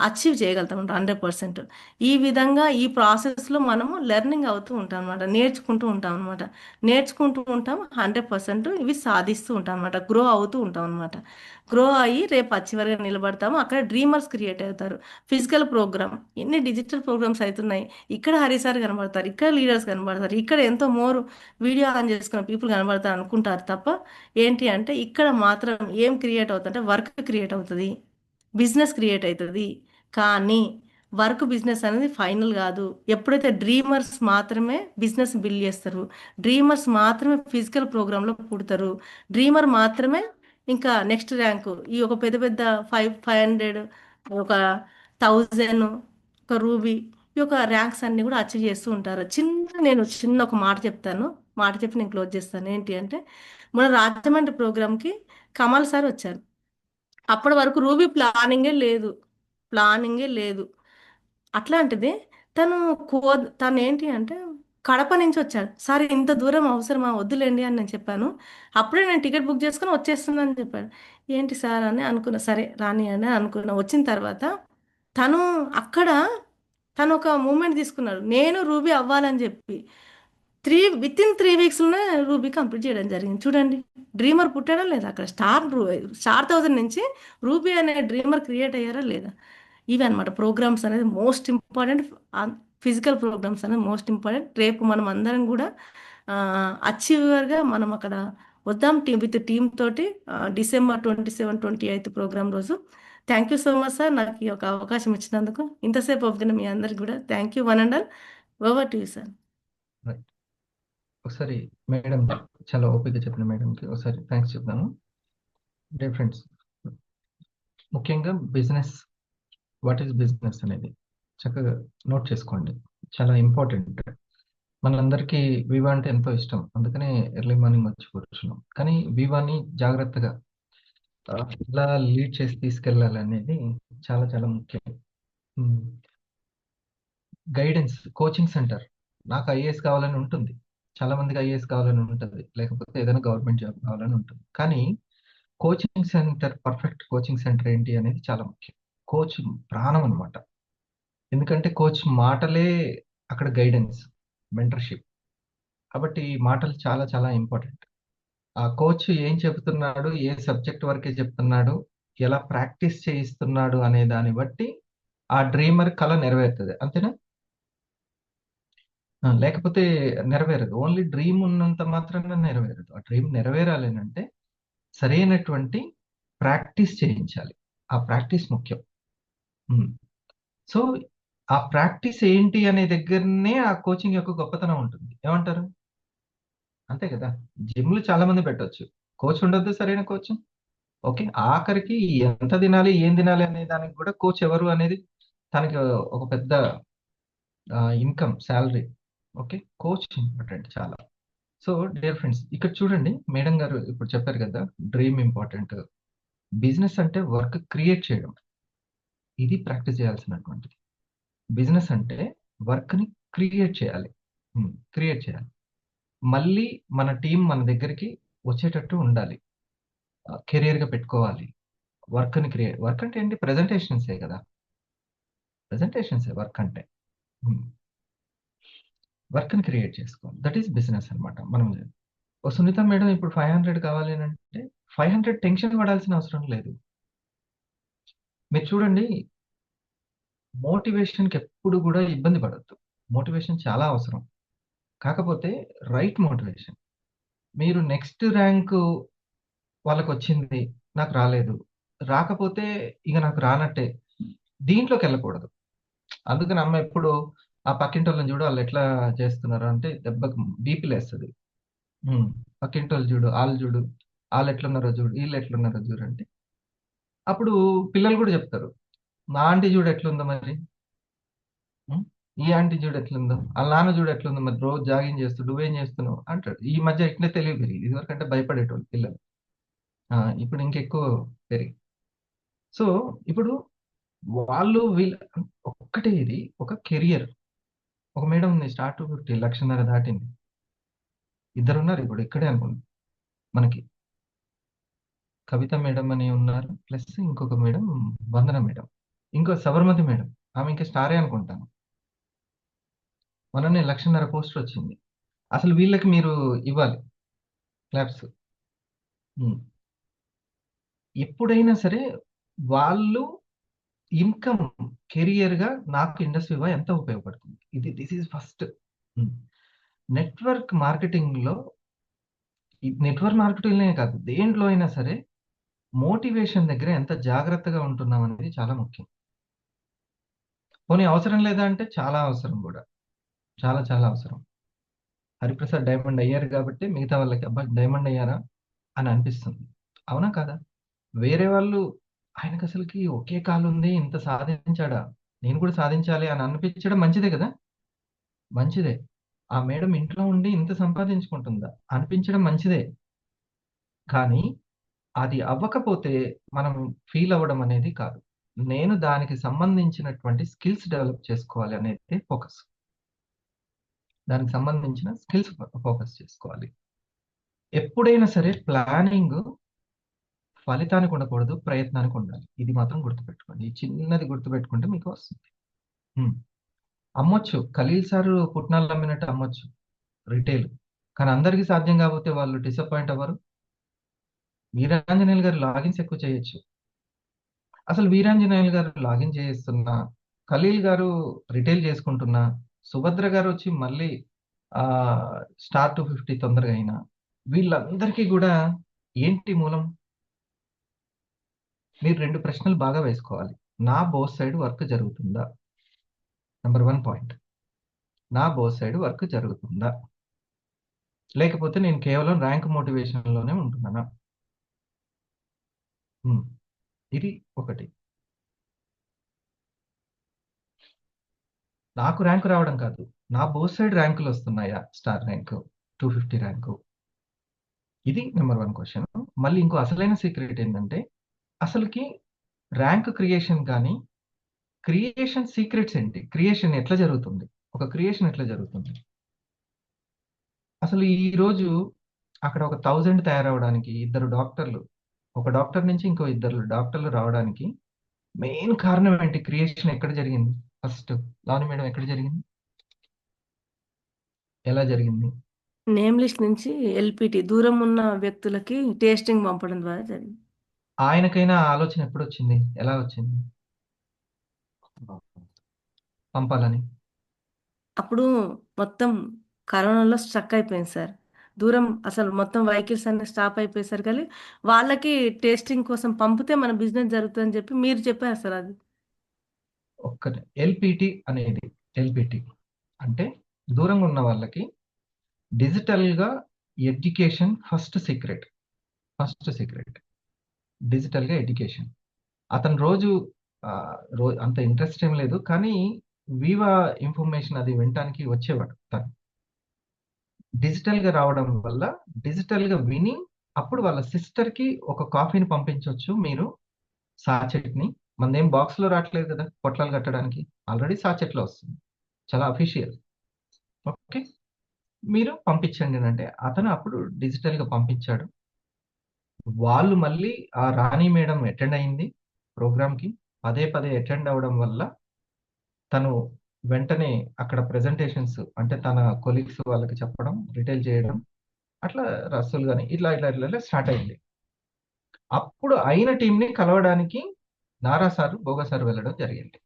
అచీవ్ చేయగలుగుతాం 100%. ఈ విధంగా ఈ ప్రాసెస్‌లో మనము లెర్నింగ్ అవుతూ ఉంటాం అనమాట. నేర్చుకుంటూ ఉంటాం అనమాట. నేర్చుకుంటూ ఉంటాం. 100% ఇవి సాధిస్తూ ఉంటాం అనమాట. గ్రో అవుతూ ఉంటాం అనమాట. గ్రో అయ్యి రేపు చివరిగా నిలబడతాము. అక్కడ డ్రీమర్స్ క్రియేట్ అవుతారు. ఫిజికల్ ప్రోగ్రామ్ ఎన్ని డిజిటల్ ప్రోగ్రామ్స్ అవుతున్నాయి. ఇక్కడ హరిసార్ కనబడతారు, ఇక్కడ లీడర్స్ కనబడతారు, ఇక్కడ ఎంతో మోర్ వీడియో ఆన్ చేసుకున్న పీపుల్ కనబడతారు అనుకుంటారు తప్ప ఏంటి అంటే ఇక్కడ మాత్రం ఏం క్రియేట్ అవుతుందంటే వర్క్ క్రియేట్ అవుతుంది, బిజినెస్ క్రియేట్ అవుతుంది. కానీ వర్క్ బిజినెస్ అనేది ఫైనల్ కాదు. ఎప్పుడైతే డ్రీమర్స్ మాత్రమే బిజినెస్ బిల్డ్ చేస్తారు, డ్రీమర్స్ మాత్రమే ఫిజికల్ ప్రోగ్రాంలో పుడతారు, డ్రీమర్ మాత్రమే ఇంకా నెక్స్ట్ ర్యాంకు ఈ ఒక పెద్ద పెద్ద 500, ఒక 1000, ఒక రూబీ, ఈ యొక్క ర్యాంక్స్ అన్ని కూడా అచీవ్ చేస్తూ ఉంటారు. నేను చిన్న ఒక మాట చెప్తాను. మాట చెప్పి నేను క్లోజ్ చేస్తాను. ఏంటి అంటే మన రాజమండ్రి ప్రోగ్రామ్కి కమల్ సార్ వచ్చారు. అప్పటి వరకు రూబీ ప్లానింగే లేదు. అట్లాంటిది తను కో తను ఏంటి అంటే కడప నుంచి వచ్చాడు. సార్ ఇంత దూరం అవసరమా, వద్దులేండి అని నేను చెప్పాను. అప్పుడే నేను టికెట్ బుక్ చేసుకొని వచ్చేస్తున్నాను అని చెప్పాడు. ఏంటి సార్ అని అనుకున్నా. సరే రాని అని అనుకున్నా. వచ్చిన తర్వాత తను అక్కడ తను ఒక మూమెంట్ తీసుకున్నాడు. నేను రూబీ అవ్వాలని చెప్పి విత్ ఇన్ 3 వీక్స్లోనే రూబీ కంప్లీట్ చేయడం జరిగింది. చూడండి, డ్రీమర్ పుట్టాడా లేదా అక్కడ? స్టార్ 1000 నుంచి రూబీ అనే డ్రీమర్ క్రియేట్ అయ్యారా లేదా? ఇవి అనమాట ప్రోగ్రామ్స్ అనేది మోస్ట్ ఇంపార్టెంట్. ఫిజికల్ ప్రోగ్రామ్స్ అనేది మోస్ట్ ఇంపార్టెంట్. రేపు మనం అందరం కూడా అచీవర్గా మనం అక్కడ వద్దాం విత్ టీమ్ తోటి December 27, 28 ప్రోగ్రామ్ రోజు. Thank you so much sir, నాకు ఈ యొక్క అవకాశం ఇచ్చినందుకు. ఇంతసేపు ఒప్పుకున్న మీ అందరికి కూడా thank you. One and all. Over to you sir. Right. ఒకసారి మేడం చాలా ఓపిక చెప్పిన మేడంకి ఒకసారి థ్యాంక్స్ చెప్తాను. డే ఫ్రెండ్స్, ముఖ్యంగా బిజినెస్, వాట్ ఈస్ బిజినెస్ అనేది చక్కగా నోట్ చేసుకోండి. చాలా ఇంపార్టెంట్. మనందరికీ వివా అంటే ఎంతో ఇష్టం, అందుకనే ఎర్లీ మార్నింగ్ వచ్చి కూర్చున్నాం. కానీ వివాని జాగ్రత్తగా ఎలా లీడ్ చేసి తీసుకెళ్ళాలి అనేది చాలా చాలా ముఖ్యం. Guidance, coaching centre. నాకు ఐఏఎస్ కావాలని ఉంటుంది, చాలా మందికి ఐఏఎస్ కావాలని ఉంటుంది, లేకపోతే ఏదైనా గవర్నమెంట్ జాబ్ కావాలని ఉంటుంది. కానీ coaching centre, perfect coaching centre ఏంటి అనేది చాలా ముఖ్యం. కోచ్ ప్రాణం అనమాట. ఎందుకంటే కోచ్ మాటలే అక్కడ గైడెన్స్, మెంటర్షిప్. కాబట్టి ఈ మాటలు చాలా చాలా ఇంపార్టెంట్. ఆ కోచ్ ఏం చెబుతున్నాడు, ఏ సబ్జెక్ట్ వరకే చెప్తున్నాడు, ఎలా ప్రాక్టీస్ చేయిస్తున్నాడు అనే దాన్ని బట్టి ఆ డ్రీమర్ కళ నెరవేరుతుంది. అంతేనా? లేకపోతే నెరవేరదు. ఓన్లీ డ్రీమ్ ఉన్నంత మాత్రాన నెరవేరదు. ఆ డ్రీమ్ నెరవేరాలి అంటే సరైనటువంటి ప్రాక్టీస్ చేయించాలి. ఆ ప్రాక్టీస్ ముఖ్యం. సో ఆ ప్రాక్టీస్ ఏంటి అనే దగ్గరనే ఆ కోచింగ్ యొక్క గొప్పతనం ఉంటుంది. ఏమంటారు? అంతే కదా. జిమ్లు చాలా మంది పెట్టొచ్చు, కోచ్ ఉండొద్దు, సరైన కోచ్. ఓకే, ఆఖరికి ఎంత తినాలి, ఏం తినాలి అనే దానికి కూడా కోచ్ ఎవరు అనేది తనకి ఒక పెద్ద income, salary. Okay, coach important చాలా. సో డియర్ ఫ్రెండ్స్, ఇక్కడ చూడండి, మేడం గారు ఇప్పుడు చెప్పారు కదా, డ్రీమ్ ఇంపార్టెంట్. బిజినెస్ అంటే వర్క్ క్రియేట్ చేయడం, ఇది ప్రాక్టీస్ చేయాల్సినటువంటిది. బిజినెస్ అంటే వర్క్ని క్రియేట్ చేయాలి. క్రియేట్ చేయాలి. మళ్ళీ మన టీం మన దగ్గరికి వచ్చేటట్టు ఉండాలి. కెరియర్గా పెట్టుకోవాలి. వర్క్ని క్రియేట్, వర్క్ అంటే ఏంటి? ప్రెజెంటేషన్సే కదా. ప్రెజెంటేషన్సే వర్క్ అంటే. వర్క్ని క్రియేట్ చేసుకోవాలి. దట్ ఈస్ బిజినెస్ అనమాట. మనం సునీత మేడం ఇప్పుడు 500 కావాలి అని అంటే 500 టెన్షన్ పడాల్సిన అవసరం లేదు. మీరు చూడండి, మోటివేషన్‌కి ఎప్పుడు గూడా ఇబ్బంది పడొద్దు. మోటివేషన్ చాలా అవసరం. కాకపోతే రైట్ మోటివేషన్. మీరు నెక్స్ట్ ర్యాంకు వాళ్ళకొచ్చింది. నాకు రాలేదు. రాకపోతే ఇక నాకు రానట్టే. దీంట్లోకెళ్ళకూడదు. అందుకని అమ్మ ఎప్పుడు ఆ పక్కింటోళ్ళని చూడు ఆళ్ళెట్లా చేస్తున్నారు అంటే దెబ్బకి బీపీ లేస్తది. హ్మ్. పక్కింటోళ్ళు చూడు, ఆళ్ళు చూడు, ఆళ్ళెట్లున్నారో చూడు, ఈళ్ళెట్లున్నారో చూడు అంటే, అప్పుడు పిల్లలు గూడా చెప్తారు. మా ఆంటీ చూడు ఎట్లుందో మరి. హ్మ్. ఈ ఆంటీ చూడు ఎట్లుందో, ఆళ్ళ నాన్న చూడు ఎట్లుందో మరి రోజు జాగింగ్ చేస్తూ నువ్వేం చేస్తున్నావు అంటాడు. ఈ మధ్య ఇట్నే తెలివి పెరిగింది. ఇదివరకంటే భయపడేటోళ్ళు పిల్లలు. ఆ! ఇప్పుడు ఇంకెక్కువ పెరిగి. సో, ఇప్పుడు వాళ్ళు వీళ్ళు ఒక్కటే ఇది ఒక కెరియర్. ఒక మేడం ఉంది స్టార్ 250 1,50,000 దాటింది. ఇద్దరున్నారు ఇప్పుడు ఇక్కడే అనుకుంటా మనకి. కవిత మేడం అని ఉన్నారు. ప్లస్ ఇంకొక మేడం వందన మేడం. ఇంకో సబర్మతి మేడం. ఆమె ఇంకా స్టారే అనుకుంటాను. మొన్ననే 1,50,000 పోస్టరొచ్చింది. అసలు వీళ్ళకి మీరు ఇవ్వాలి క్లాప్స్. హ్మ్. ఎప్పుడైనా సరే వాళ్ళు ఇన్‌కమ్ కెరియర్‌గా నాకు ఇండస్ట్రీ‌లో ఎంత ఉపయోగపడుతుంది. This is first. హ్మ్. నెట్వర్క్ మార్కెటింగ్‌లో ఈ నెట్వర్క్ మార్కెటింగ్‌లోనే కాదు. దేంట్లో అయినా సరే మోటివేషన్ దగ్గర ఎంత జాగ్రత్తగా ఉంటున్నాం అనేది చాలా ముఖ్యం. పోనీ అవసరం లేదా అంటే చాలా అవసరం గూడా. చాలా చాలా అవసరం. హరిప్రసాద్ డైమండ్ అయ్యారు గాబట్టే మిగతా వాళ్ళకి అబ్బా! డైమండ్ అయ్యారా అని అనిపిస్తుంది. అవునా? కాదా? వేరే వాళ్ళు ఆయనకసలకి ఒకే కాలుంది ఇంత సాధించాడా? నేను కూడా సాధించాలి అని అనిపించడం మంచిదే గదా! మంచిదే. ఆ మేడమ్ ఇంట్లో ఉండి ఇంత సంపాదించుకుంటుందా? అనిపించడం మంచిదే. కానీ అది అవ్వకపోతే మనం ఫీల్ అవ్వడం అనేది కాదు. నేను దానికి సంబంధించినటువంటి స్కిల్స్ డెవలప్ చేసుకోవాలి అనేదే ఫోకస్. దానికి సంబంధించిన స్కిల్స్ ఫోకస్ చేసుకోవాలి. ఎప్పుడైనా సరే ప్లానింగు ఫలితానికి ఉండకూడదు. ప్రయత్నానికి ఉండాలి. ఇది మాత్రం గుర్తుపెట్టుకోండి. ఈ చిన్నది గుర్తుపెట్టుకుంటే మీకు వస్తుంది. హ్మ్. అమ్మొచ్చు. ఖలీల్ సారు పుట్నాలు అమ్మినట్టు అమ్మొచ్చు రిటైల్. కానీ అందరికి సాధ్యం కాకపోతే వాళ్ళు డిసప్పాయింట్ అవ్వరు. వీరాంజనేయులు గారు లాగిన్స్ ఎక్కువ చేయొచ్చు. అసలు వీరాంజనేయులు గారు లాగిన్ చేస్తున్నా, ఖలీల్ గారు రిటైల్ చేసుకుంటున్నా, సుభద్ర గారొచ్చి మళ్ళీ స్టార్ 250 తొందరగా అయినా, వీళ్ళందరికీ గూడా ఏంటి మూలం? మీరు 2 ప్రశ్నలు బాగా వేసుకోవాలి. నా బోత్ సైడ్ వర్క్ జరుగుతుందా? Number 1 point. నా బోత్ సైడ్ వర్క్ జరుగుతుందా? లేకపోతే నేను కేవలం ర్యాంక్ మోటివేషన్‌లోనే ఉంటున్నానా? హ్మ్. ఇది ఒకటి. నాకు ర్యాంక్ రావడం కాదు. నా బోత్ సైడ్ ర్యాంకులొస్తున్నాయా? Star rank, 250 rank. ఇది నంబర్ 1 క్వెషన్. మళ్ళీ ఇంకో అసలైన సీక్రెట్ ఏందంటే, అసలకి ర్యాంక్ క్రియేషన్ గాని, క్రియేషన్ సీక్రెట్స్ ఏంటి? క్రియేషన్ ఎట్లా జరుగుతుంది? ఒక క్రియేషన్ ఎట్లా జరుగుతుంది? అసలు ఈరోజు అక్కడ ఒక 1000 తయారవ్వడానికి ఇద్దరు డాక్టర్లు, ఒక డాక్టర్ నుంచి ఇంకో ఇద్దరు డాక్టర్లు రావడానికి మెయిన్ కారణం ఏంటి? క్రియేషన్ ఎక్కడ జరిగింది? ఫస్ట్ లావణ్య మేడం ఎక్కడ జరిగింది? ఎలా జరిగింది? నేమ్ లిస్ట్ నుంచి ఎల్‌పిటి దూరం ఉన్న వ్యక్తులకి టేస్టింగ్ పంపడం ద్వారా జరిగింది. ఆయనకైనా ఆ ఆలోచన ఎప్పుడొచ్చింది? ఎలా వచ్చింది? పంపాలని. అప్పుడు మొత్తం కరోనాలో స్ట్రక్ అయిపోయింది సార్. దూరం అసలు మొత్తం వెహికల్స్ అన్నీ స్టాప్ అయిపోయేసరికలి వాళ్ళకి టేస్టింగ్ కోసం పంపితే మన బిజినెస్ జరుగుతదని చెప్పి మీరు చెప్పారు సార్ అది. ఒక్కటే ఎల్‌పిటి అనేది ఎల్‌పిటి అంటే దూరంగా ఉన్న వాళ్ళకి డిజిటల్‌గా education first secret. First secret. డిజిటల్‌గా ఎడ్యుకేషన్. అతను రోజు అంత ఇంట్రెస్ట్ ఏం లేదు. కానీ వివా ఇన్ఫర్మేషన్ అది వినటానికి వచ్చేవాడు తను. డిజిటల్‌గా రావడం వల్ల డిజిటల్‌గా విని అప్పుడు వాళ్ళ సిస్టర్‌కి ఒక కాఫీని పంపించొచ్చు మీరు సాచెట్‌ని. మనదేం బాక్స్‌లో రాట్లేదు కదా! పొట్లాలు కట్టడానికి. ఆల్రెడీ సాచెట్‌లో వస్తుంది. చాలా అఫీషియల్. ఓకే. మీరు పంపించండి అనంటే, అతను అప్పుడు డిజిటల్‌గా పంపించాడు. వాళ్ళు మళ్ళీ ఆ రాణి మేడం అటెండ్ అయింది ప్రోగ్రామ్‌కి. పదే పదే అటెండ్ అవ్వడం వల్ల తను వెంటనే అక్కడ ప్రెజెంటేషన్స్ అంటే తన కొలీగ్స్ వాళ్ళకి చెప్పడం, రిటైల్ చేయడం. అట్లా రసూల్ గాని ఇట్లా స్టార్ట్ అయింది. అప్పుడు అయిన టీమ్‌ని కలవడానికి నారా సార్ భోగా సార్ వెళ్ళడం జరిగింది.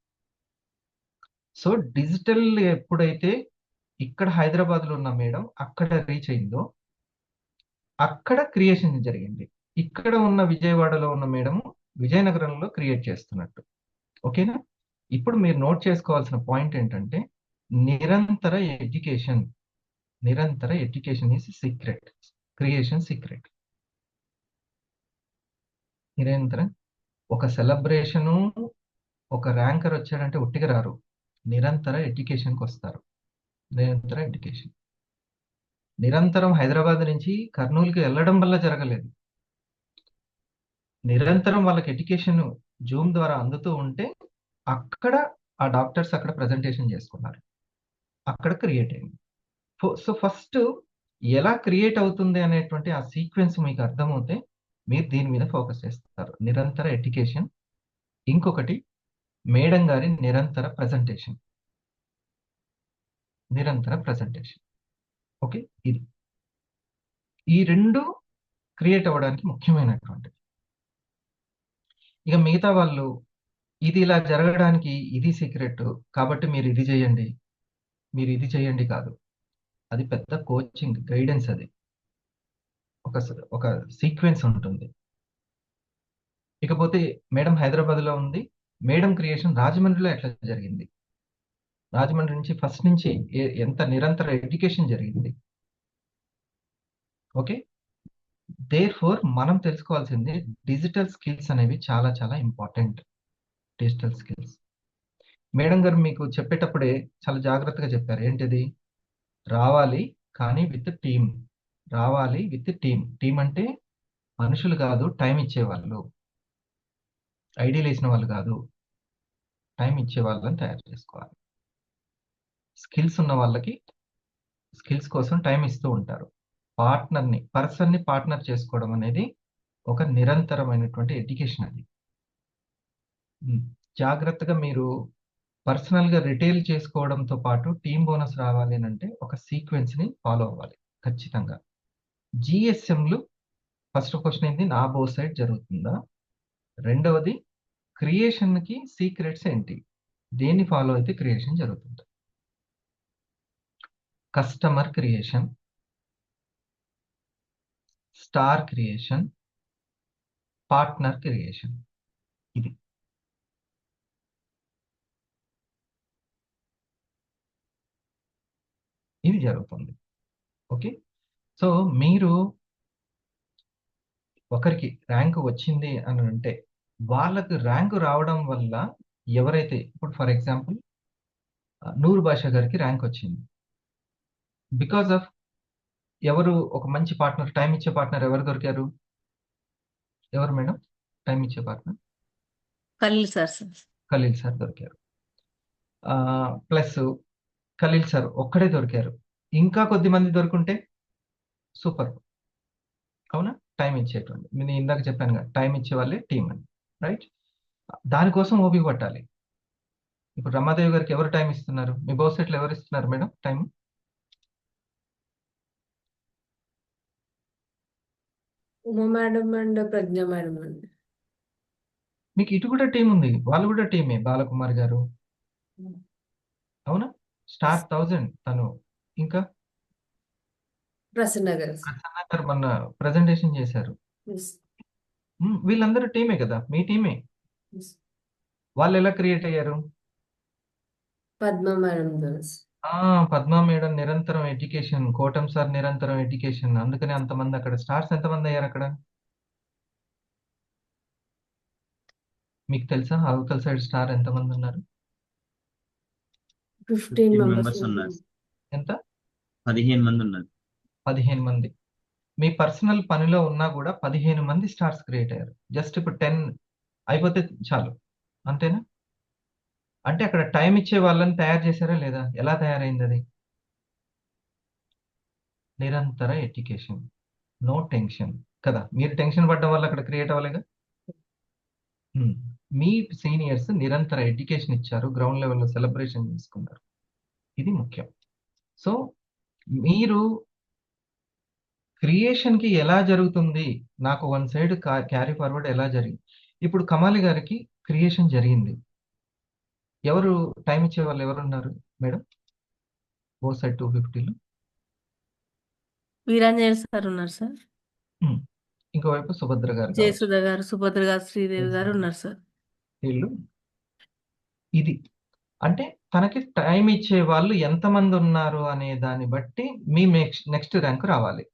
సో డిజిటల్ ఎప్పుడైతే ఇక్కడ హైదరాబాద్ లో ఉన్న మేడం అక్కడ రీచ్ అయిందో అక్కడ క్రియేషన్ జరిగింది. ఇక్కడ ఉన్న విజయవాడలో ఉన్న మేడం విజయనగరంలో క్రియేట్ చేస్తున్నట్టు. ఓకేనా? ఇప్పుడు మీరు నోట్ చేసుకోవాల్సిన పాయింట్ ఏంటంటే నిరంతర ఎడ్యుకేషన్. నిరంతర education is secret, creation secret. నిరంతరం ఒక సెలబ్రేషను, ఒక ర్యాంకర్ వచ్చాడంటే ఒట్టిగా రారు, నిరంతర ఎడ్యుకేషన్కి వస్తారు. నిరంతర ఎడ్యుకేషన్ నిరంతరం హైదరాబాద్ నుంచి కర్నూలుకి వెళ్ళడం వల్ల జరగలేదు. నిరంతరం వాళ్ళకి ఎడ్యుకేషన్ జూమ్ ద్వారా అందుతూ ఉంటే అక్కడ ఆ డాక్టర్స్ అక్కడ ప్రజెంటేషన్ చేసుకున్నారు, అక్కడ క్రియేట్ అయింది. సో ఫస్ట్ ఎలా క్రియేట్ అవుతుంది అనేటువంటి ఆ సీక్వెన్స్ మీకు అర్థమవుతే మీరు దీని మీద ఫోకస్ చేస్తారు. నిరంతర ఎడ్యుకేషన్, ఇంకొకటి మేడం గారి నిరంతర ప్రజెంటేషన్. నిరంతర ప్రజెంటేషన్. ఓకే, ఇది ఈ రెండు క్రియేట్ అవ్వడానికి ముఖ్యమైనటువంటిది. ఇక మిగతా వాళ్ళు ఇది ఇలా జరగడానికి ఇది సీక్రెట్ కాబట్టి మీరు ఇది చేయండి, మీరు ఇది చేయండి కాదు. అది పెద్ద కోచింగ్ గైడెన్స్. అది ఒక ఒక సీక్వెన్స్ ఉంటుంది. ఇకపోతే మేడం హైదరాబాద్ లో ఉంది, మేడం క్రియేషన్ రాజమండ్రిలో ఎట్లా జరిగింది, రాజమండ్రి నుంచి ఫస్ట్ నుంచి ఎంత నిరంతర ఎడ్యుకేషన్ జరిగింది. ఓకే, దేర్ ఫోర్ మనం తెలుసుకోవాల్సింది డిజిటల్ స్కిల్స్ అనేవి చాలా చాలా ఇంపార్టెంట్. డిజిటల్ స్కిల్స్ మేడం గారు మీకు చెప్పేటప్పుడే చాలా జాగ్రత్తగా చెప్పారు. ఏంటిది? రావాలి కానీ విత్ టీమ్. రావాలి విత్ టీమ్. టీమ్ అంటే మనుషులు కాదు, టైం ఇచ్చేవాళ్ళు, ఐడియాలు వేసిన వాళ్ళు కాదు, టైం ఇచ్చే వాళ్ళని తయారు చేసుకోవాలి. స్కిల్స్ ఉన్న వాళ్ళకి స్కిల్స్ కోసం టైం ఇస్తూ ఉంటారు. పర్సన్ని పార్ట్నర్ చేసుకోవడం అనేది ఒక నిరంతరమైనటువంటి ఎడ్యుకేషన్. అది జాగ్రత్తగా మీరు పర్సనల్ గా రిటైల్ చేసుకోవడంతో పాటు టీమ్ బోనస్ రావాలి అని అంటే ఒక సీక్వెన్స్ ని ఫాలో అవ్వాలి ఖచ్చితంగా. జిఎస్ఎంలు ఫస్ట్ క్వశ్చన్ ఏంటి, నా బో సైడ్ జరుగుతుందా? రెండవది క్రియేషన్ కి సీక్రెట్స్ ఏంటి, దేన్ని ఫాలో అయితే క్రియేషన్ జరుగుతుంది? Customer creation, star creation, partner creation. ఇది ఇది జరుగుతుంది. ఓకే, సో మీరు ఒకరికి ర్యాంక్ వచ్చింది అని అంటే వాళ్ళకి ర్యాంకు రావడం వల్ల ఎవరైతే ఇప్పుడు ఫర్ ఎగ్జాంపుల్ నూరు భాష గారికి ర్యాంక్ వచ్చింది బికాస్ ఆఫ్ ఎవరు? ఒక మంచి పార్ట్నర్, టైం ఇచ్చే పార్ట్నర్ ఎవరు దొరికారు? ఎవరు మేడం టైం ఇచ్చే partner? Khaleel sir. Khaleel sir దొరికారు. ప్లస్ ఖలీల్ సార్ ఒక్కడే దొరికారు, ఇంకా కొద్ది మంది దొరుకుంటే సూపర్. అవునా? టైం ఇచ్చేటువంటి నేను ఇందాక చెప్పాను కదా, టైం ఇచ్చే వాళ్ళే టీం అని. రైట్? దానికోసం ఓపిక పట్టాలి. ఇప్పుడు రమాదేవి గారికి ఎవరు టైం ఇస్తున్నారు? మీ బౌస్ సెట్లు ఎవరు ఇస్తున్నారు madam time? Uma madam and Pragna madam అండి. మీకు ఇటు కూడా టీం ఉంది, వాళ్ళు కూడా టీమే, బాలకుమార్ గారు. అవునా? స్టార్ 1000 తను. ఇంకా ప్రసన్న గారు. ప్రసన్న గారు మొన్న ప్రజెంటేషన్ చేశారు. Yes. వీళ్ళందరూ టీమే కదా, మీ టీమే. Yes. వాళ్ళు ఎలా క్రియేట్ అయ్యారు? పద్మ మేడం తెలుసు. పద్మా మేడం నిరంతరం ఎడ్యుకేషన్, కోటం సార్ నిరంతరం ఎడ్యుకేషన్, అందుకనే అంతమంది అక్కడ స్టార్స్ ఎంతమంది అయ్యారు అక్కడ? మీకు తెలుసా అవతల సైడ్ స్టార్ ఎంతమంది ఉన్నారు? 15 15 members మెంబర్స్ ఉన్నారు. ఎంత? 15 మంది ఉన్నారు. 15 మంది. మీ పర్సనల్ పనిలో ఉన్నా కూడా 15 మంది స్టార్స్ క్రియేట్ అయ్యారు. జస్ట్ ఇప్పుడు 10 అయిపోతే చాలు, అంతేనా? అంటే అక్కడ టైం ఇచ్చే వాళ్ళని తయారు చేశారా లేదా? ఎలా తయారైంది అది? నిరంతర ఎడ్యుకేషన్, నో టెన్షన్ కదా. మీరు టెన్షన్ పడ్డం వల్ల అక్కడ క్రియేట్ అవ్వలేగా. మీ సీనియర్స్ నిరంతర ఎడ్యుకేషన్ ఇచ్చారు, గ్రౌండ్ లెవెల్లో సెలబ్రేషన్ చేసుకున్నారు. ఇది ముఖ్యం. సో మీరు క్రియేషన్ కి ఎలా జరుగుతుంది, నాకు వన్ సైడ్ క్యారీ ఫార్వర్డ్ ఎలా జరిగింది? ఇప్పుడు కమాలి గారికి క్రియేషన్ జరిగింది. ఎవరు టైం ఇచ్చే వాళ్ళు ఎవరు ఉన్నారు మేడం ఓ సైడ్ 250లో? వీరాంజనేయులు సార్ ఉన్నారు సార్. ఇంకోవైపు సుభద్ర గారు కావచ్చు. జయసుధ గారు, సుభద్ర గారు, శ్రీదేవి గారు ఉన్నారు సార్. వీళ్ళు ఇది అంటే తనకి టైం ఇచ్చే వాళ్ళు ఎంతమంది ఉన్నారు అనే దాన్ని బట్టి మీ నెక్స్ట్ ర్యాంక్ రావాలి.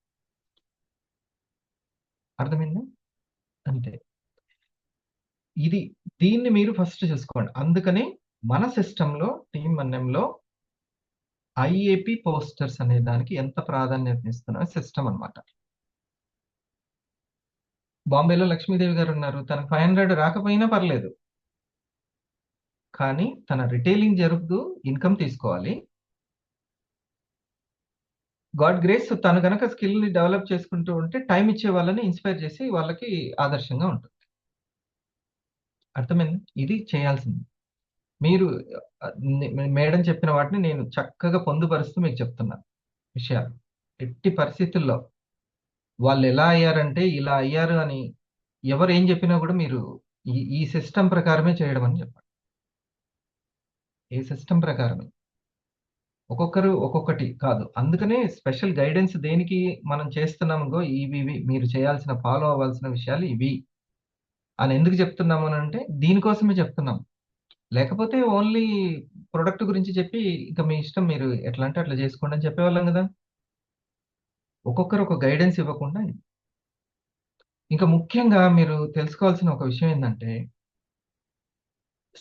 అర్థమైందా? అంతే. దీన్ని మీరు ఫస్ట్ చూసుకోండి. అందుకని మన సిస్టంలో టీమ్ వన్ఎంలో ఐఏపి పోస్టర్స్ అనే దానికి ఎంత ప్రాధాన్యత ఇస్తున్నా సిస్టమ్ అన్నమాట. బాంబేలో లక్ష్మీదేవి గారు ఉన్నారు, తనకు 500 రాకపోయినా పర్లేదు, కానీ తన రిటైలింగ్ జరుగుతూ ఇన్కమ్ తీసుకోవాలి. గాడ్ గ్రేస్ తను కనుక స్కిల్ ని డెవలప్ చేసుకుంటూ ఉంటే టైం ఇచ్చే వాళ్ళని ఇన్స్పైర్ చేసి వాళ్ళకి ఆదర్శంగా ఉంటుంది. అర్థమైంది? ఇది చేయాల్సింది. మీరు మేడం చెప్పిన వాటిని నేను చక్కగా పొందుపరుస్తూ మీకు చెప్తున్నాను విషయాలు. ఎట్టి పరిస్థితుల్లో వాళ్ళు ఎలా అయ్యారంటే ఇలా అయ్యారు అని ఎవరు ఏం చెప్పినా కూడా మీరు ఈ సిస్టమ్ ప్రకారమే చేయడం అని చెప్పండి. ఏ సిస్టమ్ ప్రకారమే, ఒక్కొక్కరు ఒక్కొక్కటి కాదు. అందుకనే స్పెషల్ గైడెన్స్ దేనికి మనం చేస్తున్నామో ఇవి మీరు చేయాల్సిన ఫాలో అవ్వాల్సిన విషయాలు ఇవి అని ఎందుకు చెప్తున్నాము అని అంటే దీనికోసమే చెప్తున్నాం. లేకపోతే ఓన్లీ ప్రొడక్ట్ గురించి చెప్పి ఇక మీ ఇష్టం, మీరు ఎట్లా అంటే అట్లా చేసుకోండి అని చెప్పేవాళ్ళం కదా. ఒక్కొక్కరు ఒక గైడెన్స్ ఇవ్వకుండా. ఇంకా ముఖ్యంగా మీరు తెలుసుకోవాల్సిన ఒక విషయం ఏంటంటే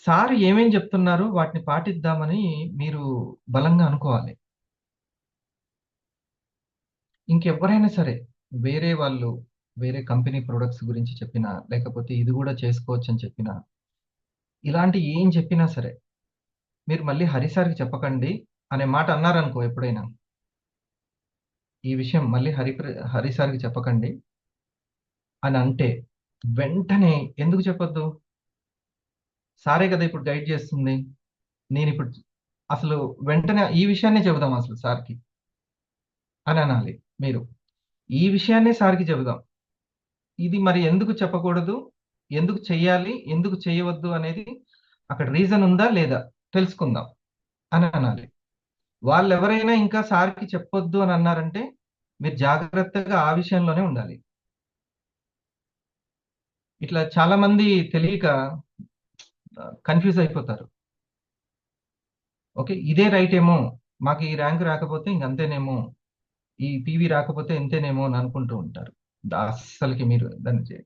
సార్ ఏమేం చెప్తున్నారు వాటిని పాటిద్దామని మీరు బలంగా అనుకోవాలి. ఇంకెవరైనా సరే వేరే వాళ్ళు వేరే కంపెనీ ప్రొడక్ట్స్ గురించి చెప్పినా లేకపోతే ఇది కూడా చేసుకోవచ్చు అని చెప్పినా ఇలాంటి ఏం చెప్పినా సరే మీరు మళ్ళీ హరిసార్కి చెప్పకండి అనే మాట అన్నారనుకో ఎప్పుడైనా, ఈ విషయం మళ్ళీ హరిసార్కి చెప్పకండి అని అంటే వెంటనే ఎందుకు చెప్పొద్దు? సారే కదా ఇప్పుడు గైడ్ చేస్తుంది, నేను ఇప్పుడు అసలు వెంటనే ఈ విషయాన్నే చెబుదాం అసలు సార్కి అని అనాలి. మీరు ఈ విషయాన్నే సార్కి చెబుదాం, ఇది మరి ఎందుకు చెప్పకూడదు, ఎందుకు చెయ్యాలి, ఎందుకు చేయవద్దు అనేది అక్కడ రీజన్ ఉందా లేదా తెలుసుకుందాం అని అనాలి. వాళ్ళు ఎవరైనా ఇంకా సార్కి చెప్పొద్దు అని అన్నారంటే మీరు జాగ్రత్తగా ఆ విషయంలోనే ఉండాలి. ఇట్లా చాలా మంది తెలియక కన్ఫ్యూజ్ అయిపోతారు. ఓకే, ఇదే రైట్ ఏమో, మాకు ఈ ర్యాంక్ రాకపోతే ఇంకంతేనేమో, ఈ పీవీ రాకపోతే ఎంతేనేమో అని అనుకుంటూ ఉంటారు. అస్సలకి మీరు దాన్ని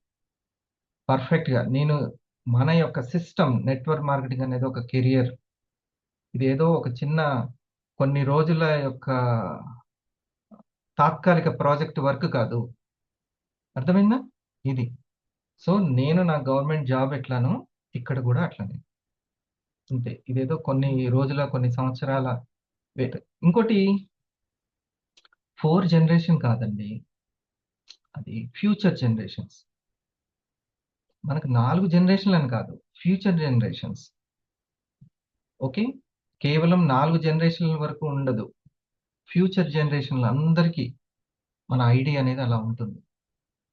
పర్ఫెక్ట్గా నేను మన యొక్క సిస్టమ్ నెట్వర్క్ మార్కెటింగ్ అనేది ఒక కెరియర్. ఇది ఏదో ఒక చిన్న కొన్ని రోజుల యొక్క తాత్కాలిక ప్రాజెక్ట్ వర్క్ కాదు. అర్థమైందా? ఇది సో నేను నా గవర్నమెంట్ జాబ్ ఎట్లానో ఇక్కడ కూడా అట్లనే అంతే. ఇదేదో కొన్ని రోజుల కొన్ని సంవత్సరాల వెయిట్. ఇంకోటి 4 జనరేషన్ కాదండి, అది ఫ్యూచర్ జనరేషన్స్. మనకు 4 జనరేషన్లు అని కాదు, ఫ్యూచర్ జనరేషన్స్. ఓకే, కేవలం 4 జనరేషన్ల వరకు ఉండదు. ఫ్యూచర్ జనరేషన్లు అందరికీ మన ఐడియా అనేది అలా ఉంటుంది.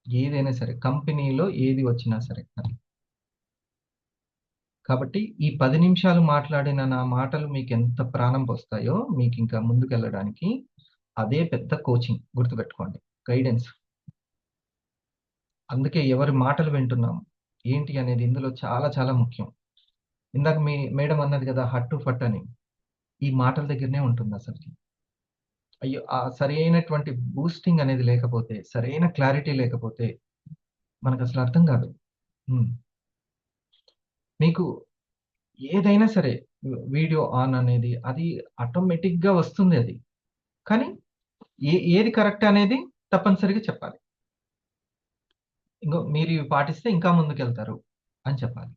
ఏదైనా సరే కంపెనీలో ఏది వచ్చినా సరే. కాబట్టి ఈ 10 నిమిషాలు మాట్లాడిన నా మాటలు మీకు ఎంత ప్రాణం పోస్తాయో మీకు ఇంకా ముందుకు వెళ్ళడానికి అదే పెద్ద కోచింగ్. గుర్తుపెట్టుకోండి, గైడెన్స్. అందుకే ఎవరి మాటలు వింటున్నాం ఏంటి అనేది ఇందులో చాలా చాలా ముఖ్యం. ఇందాక మీ మేడం అన్నది కదా హట్ టు ఫట్ అని, ఈ మాటల దగ్గరనే ఉంటుంది అసలుకి. అయ్యో, ఆ సరైనటువంటి బూస్టింగ్ అనేది లేకపోతే, సరైన క్లారిటీ లేకపోతే మనకు అసలు అర్థం కాదు. మీకు ఏదైనా సరే వీడియో ఆన్ అనేది అది ఆటోమేటిక్గా వస్తుంది అది, కానీ ఏది కరెక్ట్ అనేది తప్పనిసరిగా చెప్పాలి. ఇంకో మీరు ఇవి పాటిస్తే ఇంకా ముందుకు వెళ్తారు అని చెప్పాలి.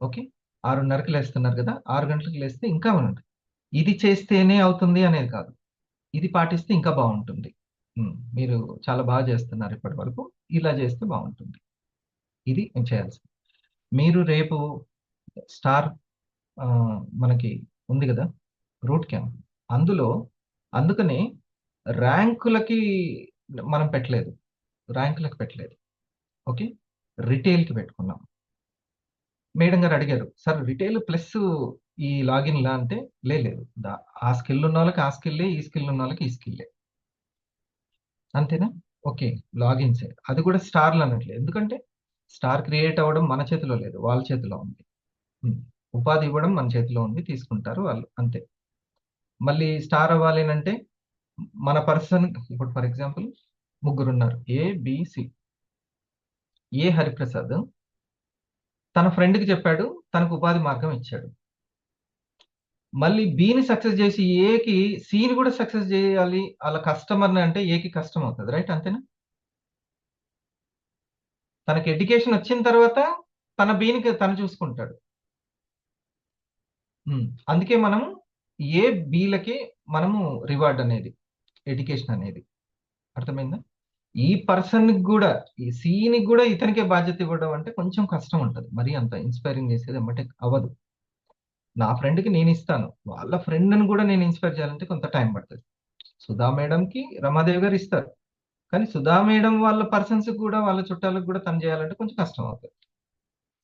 ఓకే, 6:30కి లేస్తున్నారు కదా, 6 గంటలకు లేస్తే ఇంకా ఉండండి. ఇది చేస్తేనే అవుతుంది అనేది కాదు, ఇది పాటిస్తే ఇంకా బాగుంటుంది. మీరు చాలా బాగా చేస్తున్నారు ఇప్పటి వరకు, ఇలా చేస్తే బాగుంటుంది. ఇది నేను చేయాల్సింది. మీరు రేపు స్టార్ మనకి ఉంది కదా రూట్ క్యాంప్, అందుకనే ర్యాంకులకి మనం పెట్టలేదు, ర్యాంకులకు పెట్టలేదు. ఓకే, రిటైల్కి పెట్టుకున్నాం. మేడం గారు అడిగారు, సార్ రిటైల్ ప్లస్ ఈ లాగిన్ లా అంటే లేదు, ఆ స్కిల్ ఉన్న వాళ్ళకి ఆ స్కిల్లే, ఈ స్కిల్ ఉన్న వాళ్ళకి ఈ స్కిల్లే, అంతేనా? ఓకే, లాగిన్సే, అది కూడా స్టార్లు అనట్లేదు, ఎందుకంటే స్టార్ క్రియేట్ అవ్వడం మన చేతిలో లేదు, వాళ్ళ చేతిలో ఉంది. ఉపాధి ఇవ్వడం మన చేతిలో ఉంది, తీసుకుంటారు వాళ్ళు, అంతే. మళ్ళీ స్టార్ అవ్వాలి అంటే మన పర్సన్, ఇప్పుడు ఫర్ ఎగ్జాంపుల్ ముగ్గురు ఉన్నారు, ఏబిసి. ఏ హరిప్రసాద్ తన ఫ్రెండ్కి చెప్పాడు, తనకు ఉపాధి మార్గం ఇచ్చాడు. మళ్ళీ బిని సక్సెస్ చేసి ఏకి సిని కూడా సక్సెస్ చేయాలి, వాళ్ళ కస్టమర్ని అంటే ఏకి కష్టం అవుతుంది, రైట్? అంతేనా? తనకి ఎడ్యుకేషన్ వచ్చిన తర్వాత తన బీనికి తను చూసుకుంటాడు. అందుకే మనం ఏ బీలకి మనము రివార్డ్ అనేది, ఎడ్యుకేషన్ అనేది, అర్థమైందా? ఈ పర్సన్ కూడా, ఈ సిని కూడా ఇతనికే బాధ్యత ఇవ్వడం అంటే కొంచెం కష్టం ఉంటుంది, మరి అంత ఇన్స్పైరింగ్ చేసేది ఎమ్మటే అవ్వదు. నా ఫ్రెండ్కి నేను ఇస్తాను, వాళ్ళ ఫ్రెండ్ని కూడా నేను ఇన్స్పైర్ చేయాలంటే కొంత టైం పడుతుంది. సుధా మేడంకి రమాదేవి గారు ఇస్తారు, కానీ సుధా మేడం వాళ్ళ పర్సన్స్ కూడా, వాళ్ళ చుట్టాలకు కూడా తను చేయాలంటే కొంచెం కష్టం అవుతుంది.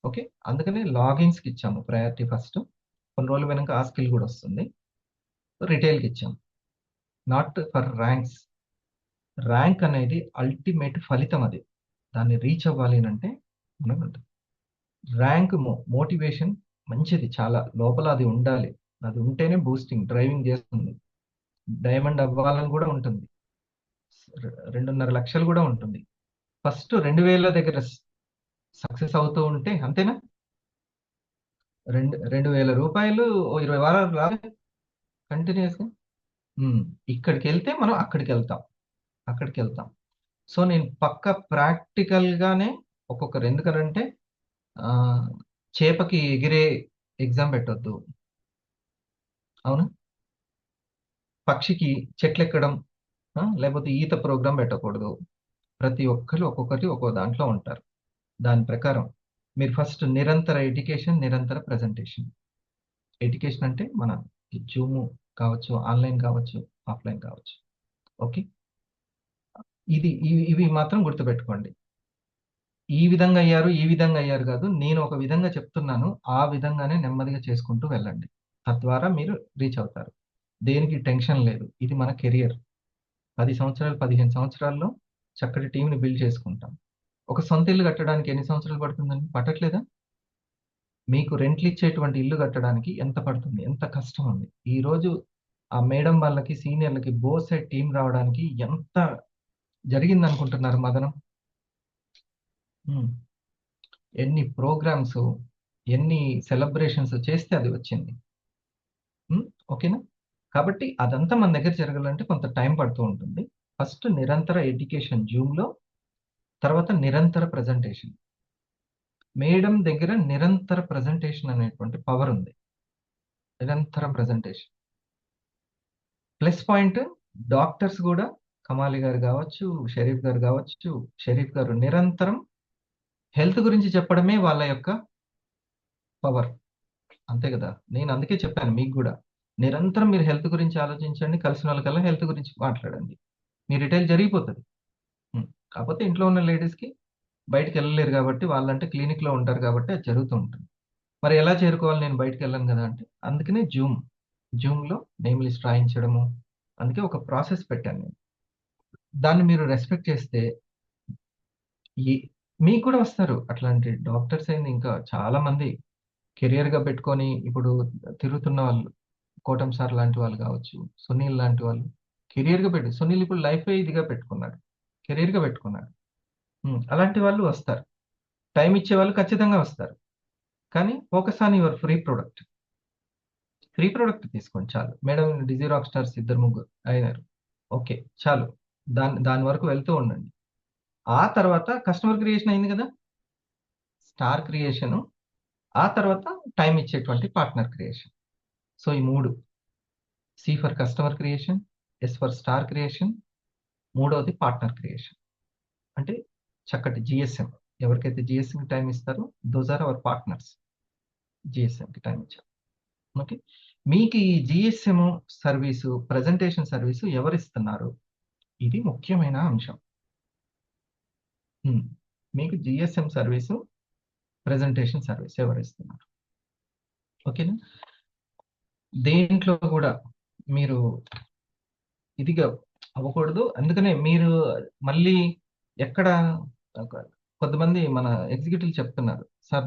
ఓకే, అందుకని లాగిన్స్కి ఇచ్చాము ప్రయారిటీ ఫస్ట్. కొన్ని రోజులు వెనక ఆ స్కిల్ కూడా వస్తుంది. రిటైల్కి ఇచ్చాము, నాట్ ఫర్ ర్యాంక్స్. ర్యాంక్ అనేది అల్టిమేట్ ఫలితం, అది దాన్ని రీచ్ అవ్వాలి అంటే మనకు ఉంటుంది. ర్యాంక్ మోటివేషన్ మంచిది, చాలా లోపల అది ఉండాలి, అది ఉంటేనే బూస్టింగ్ డ్రైవింగ్ చేస్తుంది. డైమండ్ అవ్వాలని కూడా ఉంటుంది, 2.5 లక్షలు కూడా ఉంటుంది. ఫస్ట్ 2000 దగ్గర సక్సెస్ అవుతూ ఉంటే, అంతేనా? 2000 రూపాయలు 20 వారాలు రాలే కంటిన్యూస్గా. ఇక్కడికి వెళ్తే మనం అక్కడికి వెళ్తాం. సో నేను పక్క ప్రాక్టికల్గానే ఒక్కొక్కరు, ఎందుకంటే చేపకి ఎగిరే ఎగ్జామ్ పెట్టొద్దు, అవునా? పక్షికి చెట్లు ఎక్కడం లేకపోతే ఈత ప్రోగ్రాం పెట్టకూడదు. ప్రతి ఒక్కరు ఒక్కొక్కటి ఒక్కో దాంట్లో ఉంటారు. దాని ప్రకారం మీరు ఫస్ట్ నిరంతర ఎడ్యుకేషన్, నిరంతర ప్రజెంటేషన్. ఎడ్యుకేషన్ అంటే మన జూమ్ కావచ్చు, ఆన్లైన్ కావచ్చు, ఆఫ్లైన్ కావచ్చు. ఓకే, ఇవి మాత్రం గుర్తుపెట్టుకోండి. ఈ విధంగా అయ్యారు కాదు, నేను ఒక విధంగా చెప్తున్నాను, ఆ విధంగానే నెమ్మదిగా చేసుకుంటూ వెళ్ళండి, తద్వారా మీరు రీచ్ అవుతారు. దేనికి టెన్షన్ లేదు, ఇది మన కెరియర్. 10 సంవత్సరాలు 15 సంవత్సరాల్లో చక్కటి టీంని బిల్డ్ చేసుకుంటాం. ఒక సొంత ఇల్లు కట్టడానికి ఎన్ని సంవత్సరాలు పడుతుందండి? పట్టట్లేదా? మీకు రెంట్లు ఇచ్చేటువంటి ఇల్లు కట్టడానికి ఎంత పడుతుంది, ఎంత కష్టం ఉంది. ఈరోజు ఆ మేడం వాళ్ళకి, సీనియర్లకి బోత్ సైడ్ టీం రావడానికి ఎంత జరిగింది అనుకుంటున్నారు మదనం? ఎన్ని ప్రోగ్రామ్స్, ఎన్ని సెలబ్రేషన్స్ చేస్తే అది వచ్చింది. ఓకేనా? కాబట్టి అదంతా మన దగ్గర జరగాలంటే కొంత టైం పడుతూ ఉంటుంది. ఫస్ట్ నిరంతర ఎడ్యుకేషన్ జూమ్లో, తర్వాత నిరంతర ప్రజెంటేషన్. మేడం దగ్గర నిరంతర ప్రజెంటేషన్ అనేటువంటి పవర్ ఉంది, నిరంతరం ప్రజెంటేషన్. ప్లస్ పాయింట్, డాక్టర్స్ కూడా, కమాలి గారు కావచ్చు, షరీఫ్ గారు కావచ్చు, షరీఫ్ గారు నిరంతరం హెల్త్ గురించి చెప్పడమే వాళ్ళ యొక్క పవర్, అంతే కదా? నేను అందుకే చెప్పాను మీకు కూడా, నిరంతరం మీరు హెల్త్ గురించి ఆలోచించండి, కలిసిన వాళ్ళకల్లా హెల్త్ గురించి మాట్లాడండి, మీ రిటైల్ జరిగిపోతుంది. కాకపోతే ఇంట్లో ఉన్న లేడీస్కి బయటకు వెళ్ళలేరు కాబట్టి, వాళ్ళంటే క్లినిక్లో ఉంటారు కాబట్టి అది జరుగుతూ ఉంటుంది. మరి ఎలా చేరుకోవాలి, నేను బయటకు వెళ్ళను కదా అంటే, అందుకనే జూమ్లో నేమ్ లిస్ట్ రాయించడము, అందుకే ఒక ప్రాసెస్ పెట్టాను నేను. దాన్ని మీరు రెస్పెక్ట్ చేస్తే మీకు కూడా వస్తారు అట్లాంటి డాక్టర్స్. అయింది ఇంకా చాలా మంది కెరియర్గా పెట్టుకొని ఇప్పుడు తిరుగుతున్న వాళ్ళు, కోటం సార్ లాంటి వాళ్ళు కావచ్చు, సునీల్ లాంటి వాళ్ళు కెరియర్గా సునీల్ ఇప్పుడు లైఫ్ ఇదిగా పెట్టుకున్నాడు, కెరియర్గా పెట్టుకున్నాడు. అలాంటి వాళ్ళు వస్తారు, టైం ఇచ్చే వాళ్ళు ఖచ్చితంగా వస్తారు. కానీ focus on your free product తీసుకోండి చాలు. మేడం డిజీ రాక్ స్టార్స్ 2-3 అయినారు, ఓకే చాలు, దాని వరకు వెళ్తూ ఉండండి. ఆ తర్వాత కస్టమర్ క్రియేషన్ అయింది కదా, స్టార్ క్రియేషను, ఆ తర్వాత టైం ఇచ్చేటువంటి పార్ట్నర్ క్రియేషన్. సో ఈ 3, C for customer creation, S for star creation, మూడవది పార్ట్నర్ క్రియేషన్. అంటే చక్కటి జిఎస్ఎం, ఎవరికైతే జిఎస్ఎంకి టైం ఇస్తారో దోస్ ఆర్ అవర్ పార్ట్నర్స్, జిఎస్ఎంకి టైం ఇచ్చారు. ఓకే, మీకు ఈ జిఎస్ఎం సర్వీసు, ప్రజెంటేషన్ సర్వీసు ఎవరిస్తున్నారు, ఇది ముఖ్యమైన అంశం. మీకు జిఎస్ఎం సర్వీసు ప్రెజెంటేషన్ సర్వీస్ ఎవరు ఇస్తున్నారు. ఓకేనా? దేంట్లో కూడా మీరు ఇదిగా అవ్వకూడదు. అందుకనే మీరు మళ్ళీ ఎక్కడ ఒక- కొంతమంది మన ఎగ్జిక్యూటివ్లు చెప్తున్నారు, సార్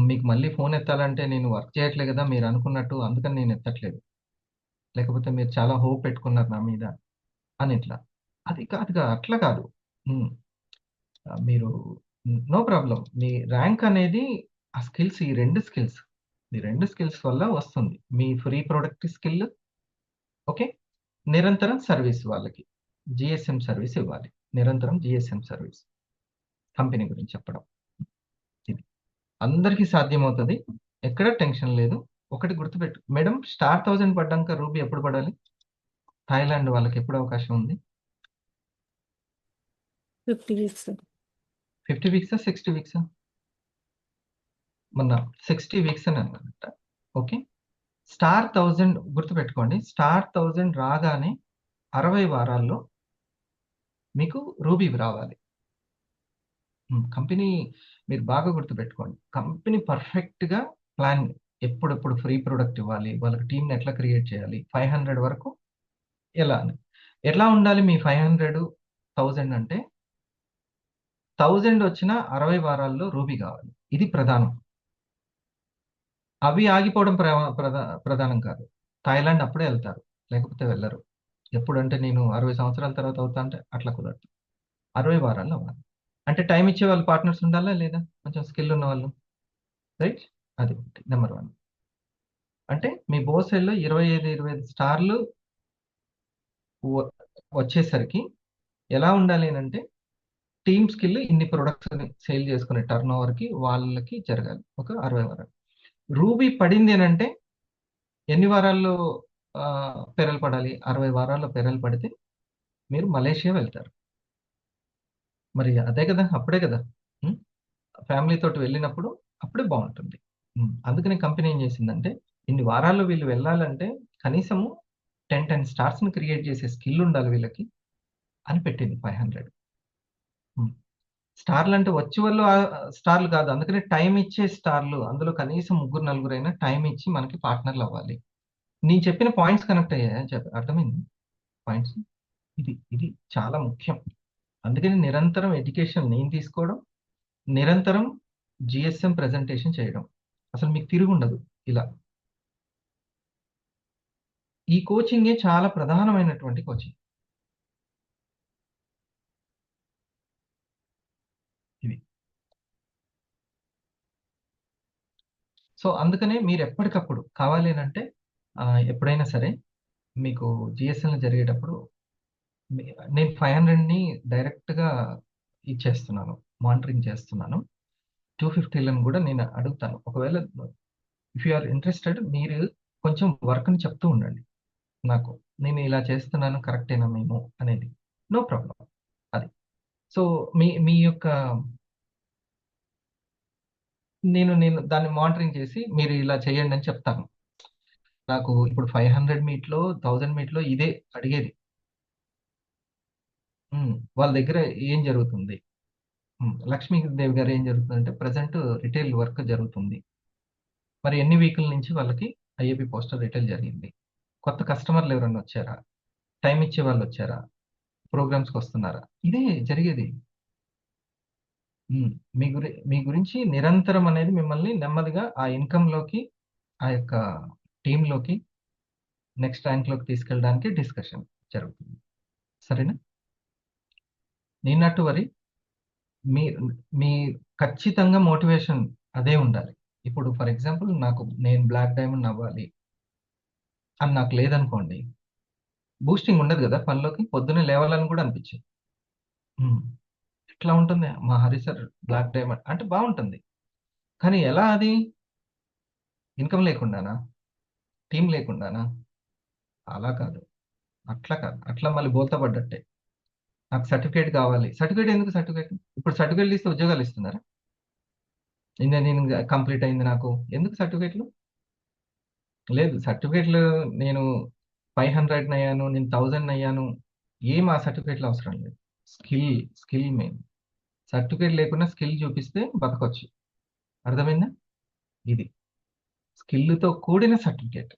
మీకు మళ్ళీ ఫోన్ ఎత్తాలంటే నేను వర్క్ చేయట్లే కదా మీరు అనుకున్నట్టు, అందుకని నేను ఎత్తట్లేదు, లేకపోతే మీరు చాలా హోప్ పెట్టుకున్నారు నా మీద అని ఇట్లా. అది కాదుగా, అట్లా కాదు. ఉమ్, మీరు నో ప్రాబ్లం. మీ ర్యాంక్ అనేది ఆ స్కిల్స్, ఈ రెండు స్కిల్స్ వల్ల వస్తుంది. మీ ఫ్రీ ప్రొడక్ట్ స్కిల్, ఓకే, నిరంతరం సర్వీస్ వాళ్ళకి జిఎస్ఎం సర్వీస్ ఇవ్వాలి. నిరంతరం జిఎస్ఎం సర్వీస్ కంపెనీ గురించి చెప్పడం, ఇది అందరికీ సాధ్యమవుతుంది. ఎక్కడ టెన్షన్ లేదు. ఒకటి గుర్తుపెట్టు మేడం, స్టార్ 1000 పడ్డాక రూబీ ఎప్పుడు పడాలి? థాయిలాండ్ వాళ్ళకి ఎప్పుడు అవకాశం ఉంది? 50 వీక్స్. 50 వీక్సా 60 వీక్సా? మొన్న 60 వీక్స్ అని అన్నారంట. ఓకే, స్టార్ 1000 గుర్తుపెట్టుకోండి. స్టార్ 1000 రాగానే 60 వారాల్లో మీకు రూబీ రావాలి. కంపెనీ, మీరు బాగా గుర్తుపెట్టుకోండి, కంపెనీ పర్ఫెక్ట్గా ప్లాన్, ఎప్పుడెప్పుడు ఫ్రీ ప్రొడక్ట్ ఇవ్వాలి, వాళ్ళకి టీంని ఎట్లా క్రియేట్ చేయాలి, 500 వరకు ఎలా అని. ఎట్లా ఉండాలి మీ 500 1000 అంటే 1000 వచ్చిన 60 వారాల్లో రూబీ కావాలి. ఇది ప్రధానం. అవి ఆగిపోవడం ప్రధానం కాదు. థాయిలాండ్ అప్పుడే వెళ్తారు, లేకపోతే వెళ్ళరు. ఎప్పుడంటే నేను 60 సంవత్సరాల తర్వాత అవుతా అంటే అట్లా కుదరదు. 60 వారాల్లో అవ్వాలి. అంటే టైం ఇచ్చే వాళ్ళు పార్ట్నర్స్ ఉండాలా లేదా? కొంచెం స్కిల్ ఉన్న వాళ్ళు, రైట్? అది నెంబర్ 1. అంటే మీ బోసెల్లో 25 స్టార్లు వ- వచ్చేసరికి ఎలా ఉండాలి అని అంటే, టీమ్ స్కిల్ ఇన్ని ప్రొడక్ట్స్ సేల్ చేసుకునే టర్న్ ఓవర్కి వాళ్ళకి జరగాలి ఒక 60 వారాలు. రూబీ పడింది అని అంటే ఎన్ని వారాల్లో పెరల్ పడాలి? 60 వారాల్లో పెరల్ పడితే మీరు మలేషియా వెళ్తారు. మరి అదే కదా, అప్పుడే కదా ఫ్యామిలీ తోటి వెళ్ళినప్పుడు అప్పుడే బాగుంటుంది. అందుకని కంపెనీ ఏం చేసిందంటే, ఇన్ని వారాల్లో వీళ్ళు వెళ్ళాలంటే కనీసము 10 స్టార్స్ని క్రియేట్ చేసే స్కిల్ ఉండాలి వీళ్ళకి అని పెట్టింది 500. స్టార్లు అంటే వచ్చి వాళ్ళు స్టార్లు కాదు, అందుకని టైం ఇచ్చే స్టార్లు, అందులో కనీసం 3-4 అయినా టైం ఇచ్చి మనకి పార్ట్నర్లు అవ్వాలి. నేను చెప్పిన పాయింట్స్ కనెక్ట్ అయ్యాయా? అర్థమైంది పాయింట్స్? ఇది చాలా ముఖ్యం. అందుకని నిరంతరం ఎడ్యుకేషన్ నేను తీసుకోవడం, నిరంతరం జిఎస్ఎం ప్రెజెంటేషన్ చేయడం, అసలు మీకు తిరుగు ఉండదు ఇలా. ఈ కోచింగే చాలా ప్రధానమైనటువంటి కోచింగ్ ఇది. సో అందుకనే మీరు ఎప్పటికప్పుడు కావాలి అని అంటే ఎప్పుడైనా సరే మీకు జిఎస్ఎల్ జరిగేటప్పుడు నేను 500ని డైరెక్ట్గా ఇచ్చేస్తున్నాను, మానిటరింగ్ చేస్తున్నాను. 250లను కూడా నేను అడుగుతాను. ఒకవేళ ఇఫ్ యు ఆర్ ఇంట్రెస్టెడ్, మీరు కొంచెం వర్క్ని చెప్తూ ఉండండి నాకు, నేను ఇలా చేస్తున్నాను కరెక్టేనా మేము అనేది. No problem. అది సో మీ మీ యొక్క నేను దాన్ని మానిటరింగ్ చేసి మీరు ఇలా చేయండి అని చెప్తాను. నాకు ఇప్పుడు 500 మీట్లో 1000 మీట్లో ఇదే అడిగేది. వాళ్ళ దగ్గర ఏం జరుగుతుంది? లక్ష్మీదేవి గారు ఏం జరుగుతుందంటే, ప్రజెంట్ రిటైల్ వర్క్ జరుగుతుంది. మరి ఎన్ని వీకుల నుంచి వాళ్ళకి ఐఏపీ పోస్టర్ రిటైల్ జరిగింది? కొత్త కస్టమర్లు ఎవరన్నా వచ్చారా? టైం ఇచ్చే వాళ్ళు వచ్చారా? ప్రోగ్రామ్స్కి వస్తున్నారా? ఇదే జరిగేది. మీ గురించి నిరంతరం అనేది మిమ్మల్ని నెమ్మదిగా ఆ ఇన్కంలోకి, ఆ యొక్క టీంలోకి, నెక్స్ట్ ర్యాంక్లోకి తీసుకెళ్ళడానికి డిస్కషన్ జరుగుతుంది. సరేనా? నేను నాట్ టు వరీ. మీ మీ ఖచ్చితంగా మోటివేషన్ అదే ఉండాలి. ఇప్పుడు ఫర్ ఎగ్జాంపుల్ నేను బ్లాక్ డైమండ్ అవ్వాలి అని నాకు లేదనుకోండి, బూస్టింగ్ ఉండదు కదా పనిలోకి. పొద్దున్నే లేవాలని కూడా అనిపించింది. ఎట్లా ఉంటుంది మా హరి సార్ బ్లాక్ డైమండ్ అంటే బాగుంటుంది, కానీ ఎలా? అది ఇన్కమ్ లేకుండానా? టీం లేకుండానా? అలా కాదు, అట్లా కాదు. అట్లా మళ్ళీ బోల్తా పడ్డట్టే. నాకు సర్టిఫికేట్ కావాలి. సర్టిఫికేట్ ఎందుకు? సర్టిఫికేట్ ఇప్పుడు సర్టిఫికేట్ ఇస్తే ఉద్యోగాలు ఇస్తున్నారా? ఇంజనీరింగ్ కంప్లీట్ అయింది నాకు, ఎందుకు సర్టిఫికేట్లు? లేదు, సర్టిఫికేట్లు నేను 500 అయ్యాను, నేను 1000 అయ్యాను, ఏం ఆ సర్టిఫికేట్లు అవసరం లేదు. Skill main. సర్టిఫికేట్ లేకుండా స్కిల్ చూపిస్తే బతకొచ్చు. అర్థమైందా? ఇది స్కిల్తో కూడిన సర్టిఫికేట్.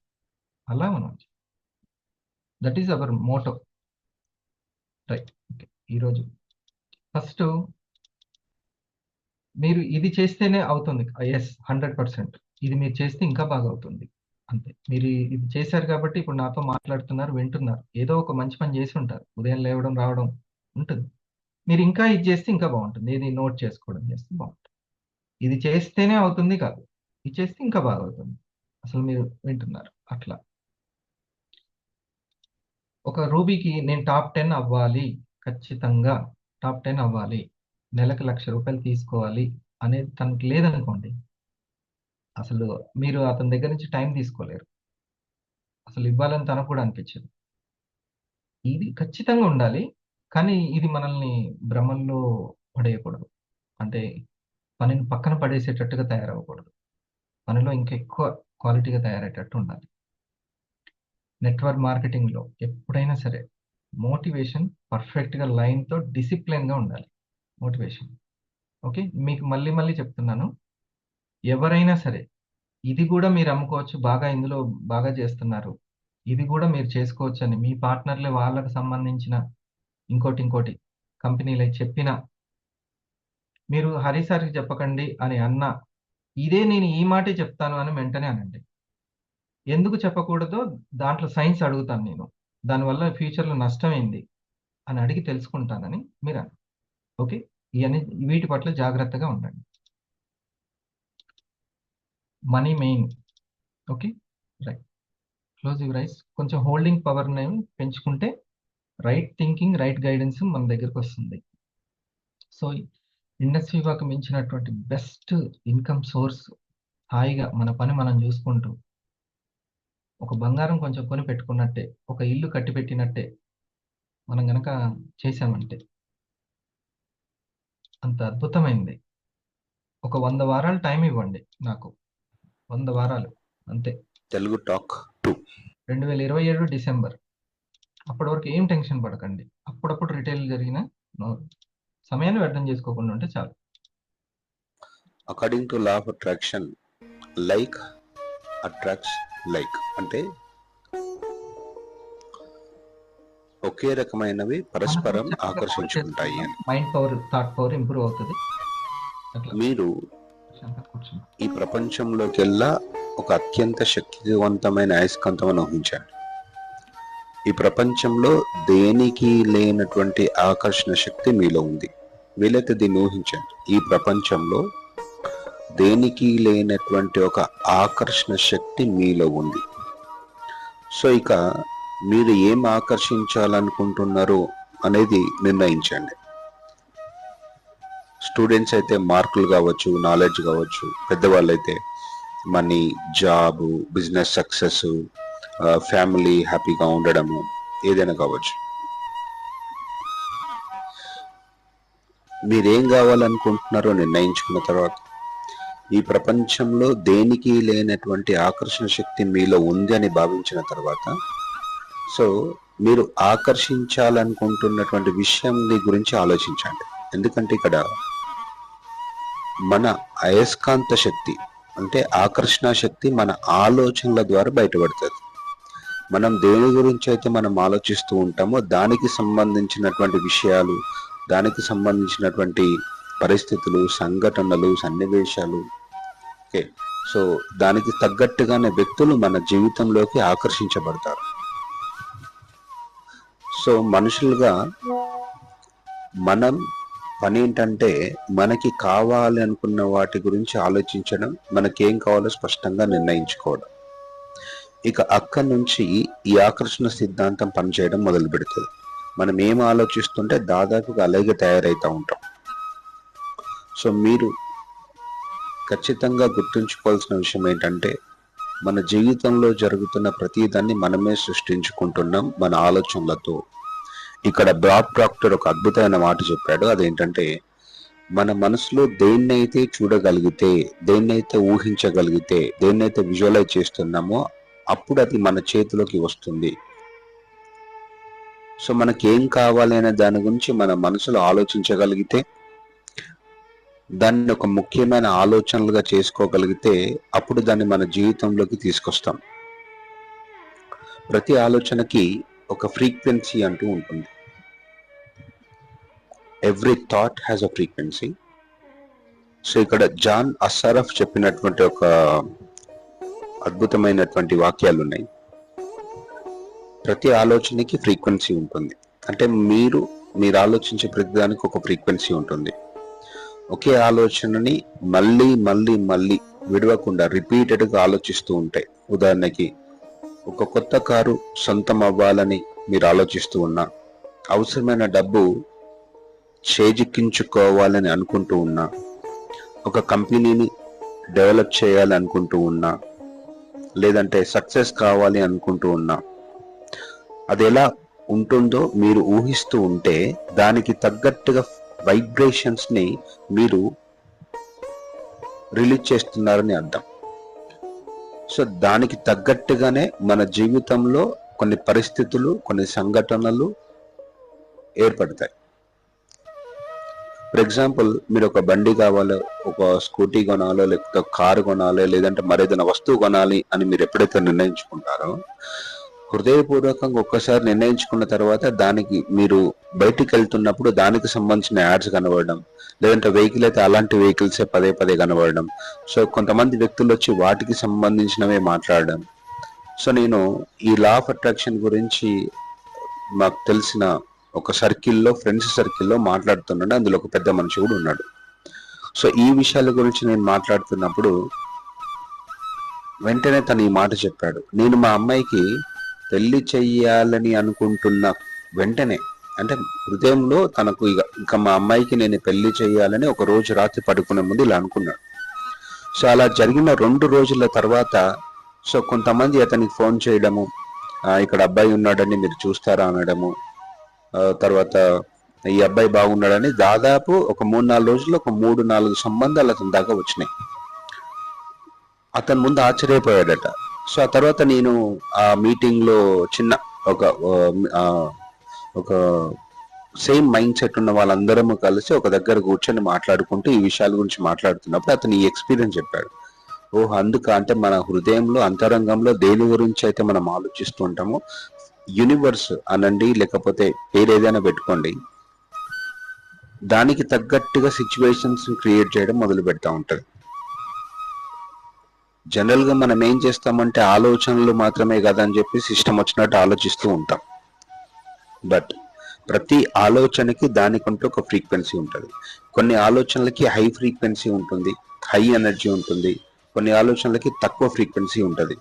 అలా మనం that is our motto. Right. Okay. ఈరోజు ఫస్ట్ మీరు ఇది చేస్తేనే అవుతుంది. ఎస్, 100%. ఇది మీరు చేస్తే ఇంకా బాగా అవుతుంది. అంతే. మీరు ఇది చేశారు కాబట్టి ఇప్పుడు నాతో మాట్లాడుతున్నారు, వింటున్నారు. ఏదో ఒక మంచి పని చేసి ఉంటారు. ఉదయం లేవడం, రావడం ఉంటుంది. మీరు ఇంకా ఇది చేస్తే ఇంకా బాగుంటుంది. ఇది నోట్ చేసుకోవడం చేస్తే బాగుంటుంది. ఇది చేస్తేనే అవుతుంది కాదు, ఇది చేస్తే ఇంకా బాగా అవుతుంది. అసలు మీరు వింటున్నారు అట్లా. ఒక రూబీకి నేను టాప్ 10 అవ్వాలి, ఖచ్చితంగా టాప్ 10 అవ్వాలి, నెలకు 1,00,000 రూపాయలు తీసుకోవాలి అనేది తనకు లేదనుకోండి, అసలు మీరు అతని దగ్గర నుంచి టైం తీసుకోలేరు. అసలు ఇవ్వాలని తనకు కూడా అనిపించదు. ఇది ఖచ్చితంగా ఉండాలి. కానీ ఇది మనల్ని భ్రమల్లో పడేయకూడదు. అంటే పనిని పక్కన పడేసేటట్టుగా తయారవ్వకూడదు. పనిలో ఇంకా ఎక్కువ క్వాలిటీగా తయారయ్యేటట్టు ఉండాలి. నెట్వర్క్ మార్కెటింగ్లో ఎప్పుడైనా సరే మోటివేషన్ పర్ఫెక్ట్గా లైన్తో డిసిప్లిన్గా ఉండాలి. మోటివేషన్. ఓకే. మీకు మళ్ళీ మళ్ళీ చెప్తున్నాను, ఎవరైనా సరే ఇది కూడా మీరు అమ్ముకోవచ్చు, బాగా ఇందులో బాగా చేస్తున్నారు, ఇది కూడా మీరు చేసుకోవచ్చు అని మీ పార్ట్నర్లే వాళ్ళకు సంబంధించిన ఇంకోటి కంపెనీలకు చెప్పినా మీరు హరి సార్కి చెప్పకండి అని అన్నా, ఇదే నేను ఈ మాటే చెప్తాను అని వెంటనే అనండి. ఎందుకు చెప్పకూడదో దాంట్లో సైన్స్ అడుగుతాను నేను. దానివల్ల ఫ్యూచర్లో నష్టం ఏంది అని అడిగి తెలుసుకుంటానని మీరు అన్నారు. ఓకే. ఇవన్నీ వీటి పట్ల జాగ్రత్తగా ఉండండి. Money main. Okay. Right. Close your eyes. కొంచెం హోల్డింగ్ పవర్ని పెంచుకుంటే రైట్ థింకింగ్, రైట్ గైడెన్స్ మన దగ్గరకు వస్తుంది. సో ఇండస్ట్రీకి మించినటువంటి బెస్ట్ ఇన్కమ్ సోర్స్, హాయిగా మన పని మనం చూసుకుంటూ ఒక బంగారం కొంచెం కొని పెట్టుకున్నట్టే, ఒక ఇల్లు కట్టి పెట్టినట్టే మనం గనక చేసామంటే అంత అద్భుతమైంది. ఒక 100 వారాలు టైం ఇవ్వండి నాకు. 100 వారాలు అంతే. Telugu talk 2 2027 December. అప్పటి వరకు ఏం టెన్షన్ పడకండి. అప్పుడప్పుడు రిటైల్ జరిగిన సమయాన్ని వ్యర్థం చేసుకోకుండా ఉంటే చాలు. According to law of attraction, like attracts like. అంటే ఒకే రకమైనవి పరస్పరం ఆకర్షించుకుంటాయి అని. Mind power, thought power improve అవుతుంది. అట్లా మీరు కూర్చోండి. ఈ ప్రపంచంలోకెల్లా ఒక అత్యంత శక్తివంతమైన అయస్కాంతం ఊహించండి. ఈ ప్రపంచంలో దేనికి లేనటువంటి ఆకర్షణ శక్తి మీలో ఉంది. వీలైతే దీన్ని ఊహించండి. ఈ ప్రపంచంలో దేనికి లేనటువంటి ఒక ఆకర్షణ శక్తి మీలో ఉంది. సో ఇక మీరు ఏం ఆకర్షించాలనుకుంటున్నారు అనేది నిర్ణయించండి. స్టూడెంట్స్ అయితే మార్కులు కావచ్చు, నాలెడ్జ్ కావచ్చు, పెద్దవాళ్ళు అయితే money, job, business success, family హ్యాపీగా ఉండడము, ఏదైనా కావచ్చు. మీరేం కావాలనుకుంటున్నారో నిర్ణయించుకున్న తర్వాత ఈ ప్రపంచంలో దేనికి లేనటువంటి ఆకర్షణ శక్తి మీలో ఉంది అని భావించిన తర్వాత, సో మీరు ఆకర్షించాలనుకుంటున్నటువంటి విషయం గురించి ఆలోచించండి. ఎందుకంటే ఇక్కడ మన అయస్కాంత శక్తి అంటే ఆకర్షణ శక్తి మన ఆలోచనల ద్వారా బయటపడుతుంది. మనం దేని గురించి అయితే మనం ఆలోచిస్తూ ఉంటామో దానికి సంబంధించినటువంటి విషయాలు, దానికి సంబంధించినటువంటి పరిస్థితులు, సంఘటనలు, సన్నివేశాలు, ఓకే, సో దానికి తగ్గట్టుగానే వ్యక్తులు మన జీవితంలోకి ఆకర్షించబడతారు. సో మనుషులుగా మనం పని ఏంటంటే మనకి కావాలి అనుకున్న వాటి గురించి ఆలోచించడం, మనకేం కావాలో స్పష్టంగా నిర్ణయించుకోవడం. ఇక అక్కడి నుంచి ఈ ఆకర్షణ సిద్ధాంతం పనిచేయడం మొదలు పెడుతుంది. మనం ఏం ఆలోచిస్తుంటే దాదాపుగా అలాగే తయారవుతూ ఉంటాం. సో మీరు ఖచ్చితంగా గుర్తుంచుకోవాల్సిన విషయం ఏంటంటే మన జీవితంలో జరుగుతున్న ప్రతిదాన్ని మనమే సృష్టించుకుంటున్నాం మన ఆలోచనలతో. ఇక్కడ బాబ్ ప్రాక్టర్ ఒక అద్భుతమైన మాట చెప్పాడు. అదేంటంటే మన మనసులో దేన్నైతే చూడగలిగితే, దేన్నైతే ఊహించగలిగితే, దేన్నైతే విజువలైజ్ చేస్తున్నామో అప్పుడు అది మన చేతిలోకి వస్తుంది. సో మనకేం కావాలి అనే దాని గురించి మన మనసులో ఆలోచించగలిగితే దాన్ని ఒక ముఖ్యమైన ఆలోచనలుగా చేసుకోగలిగితే అప్పుడు దాన్ని మన జీవితంలోకి తీసుకొస్తాం. ప్రతి ఆలోచనకి ఒక ఫ్రీక్వెన్సీ అంటూ ఉంటుంది. Every thought has a frequency. So ఇక్కడ జాన్ అస్సారఫ్ చెప్పినటువంటి ఒక అద్భుతమైనటువంటి వాక్యాలు ఉన్నాయి. ప్రతి ఆలోచనకి ఫ్రీక్వెన్సీ ఉంటుంది. అంటే మీరు ఆలోచించే ప్రతిదానికి ఒక ఫ్రీక్వెన్సీ ఉంటుంది. ఒకే ఆలోచనని మళ్ళీ మళ్ళీ మళ్ళీ విడవకుండా రిపీటెడ్గా ఆలోచిస్తూ ఉంటాయి. ఉదాహరణకి ఒక కొత్త కారు సొంతం అవ్వాలని మీరు ఆలోచిస్తూ ఉన్నా, అవసరమైన డబ్బు చేజిక్కించుకోవాలని అనుకుంటూ ఉన్నా, ఒక కంపెనీని డెవలప్ చేయాలి అనుకుంటూ ఉన్నా, లేదంటే సక్సెస్ కావాలి అనుకుంటూ ఉన్నా, అది ఎలా ఉంటుందో మీరు ఊహిస్తూ ఉంటే దానికి తగ్గట్టుగా వైబ్రేషన్స్ ని మీరు రిలీజ్ చేస్తున్నారని అర్థం. సో దానికి తగ్గట్టుగానే మన జీవితంలో కొన్ని పరిస్థితులు, కొన్ని సంఘటనలు ఏర్పడతాయి. ఫర్ ఎగ్జాంపుల్, మీరు ఒక బండి కావాలో, ఒక స్కూటీ కొనాలో, లేకపోతే కారు కొనాలి, లేదంటే మరేదైనా వస్తువు కొనాలి అని మీరు ఎప్పుడైతే నిర్ణయించుకుంటారో, హృదయపూర్వకంగా ఒక్కసారి నిర్ణయించుకున్న తర్వాత దానికి మీరు బయటికి వెళ్తున్నప్పుడు దానికి సంబంధించిన యాడ్స్ కనబడడం, లేదంటే వెహికల్ అయితే అలాంటి వెహికల్సే పదే పదే కనబడడం. సో కొంతమంది వ్యక్తులు వచ్చి వాటికి సంబంధించినవే మాట్లాడడం. సో నేను ఈ లా ఆఫ్ అట్రాక్షన్ గురించి మాకు తెలిసిన ఒక సర్కిల్లో, ఫ్రెండ్స్ సర్కిల్లో మాట్లాడుతున్నాడు. అందులో ఒక పెద్ద మనిషి కూడా ఉన్నాడు. సో ఈ విషయాల గురించి నేను మాట్లాడుతున్నప్పుడు వెంటనే తను ఈ మాట చెప్పాడు. నేను మా అమ్మాయికి పెళ్లి చెయ్యాలని అనుకుంటున్న వెంటనే, అంటే హృదయంలో తనకు ఇక మా అమ్మాయికి నేను పెళ్లి చేయాలని ఒక రోజు రాత్రి పడుకునే ముందు ఇలా అనుకున్నాడు. సో అలా జరిగిన 2 రోజుల తర్వాత సో కొంతమంది అతనికి ఫోన్ చేయడము, ఇక్కడ అబ్బాయి ఉన్నాడని మీరు చూస్తారా అనడము, తర్వాత ఈ అబ్బాయి బాగున్నాడని దాదాపు ఒక 3-4 రోజుల్లో ఒక 3-4 సంబంధాలు అతని దాకా వచ్చినాయి. అతను ముందు ఆశ్చర్యపోయాడట. సో ఆ తర్వాత నేను ఆ మీటింగ్ లో చిన్న ఒక సేమ్ మైండ్ సెట్ ఉన్న వాళ్ళందరము కలిసి ఒక దగ్గర కూర్చొని మాట్లాడుకుంటూ ఈ విషయాల గురించి మాట్లాడుతున్నప్పుడు అతను ఈ ఎక్స్పీరియన్స్ చెప్పాడు. అందుక అంటే మన హృదయంలో, అంతరంగంలో దేని గురించి అయితే మనం ఆలోచిస్తూ ఉంటామో, యూనివర్స్ అనండి, లేకపోతే పేరు ఏదైనా పెట్టుకోండి, దానికి తగ్గట్టుగా సిచ్యువేషన్స్ క్రియేట్ చేయడం మొదలు పెడతా ఉంటది. జనరల్ గా మనం ఏం చేస్తామంటే ఆలోచనలు మాత్రమే కదా అని చెప్పి సిస్టమ్ వచ్చినట్టు ఆలోచిస్తూ ఉంటాం. బట్ ప్రతి ఆలోచనకి దానికంటూ ఒక ఫ్రీక్వెన్సీ ఉంటుంది. కొన్ని ఆలోచనలకి హై ఫ్రీక్వెన్సీ ఉంటుంది, హై ఎనర్జీ ఉంటుంది. కొన్ని ఆలోచనలకి తక్కువ ఫ్రీక్వెన్సీ ఉంటుంది.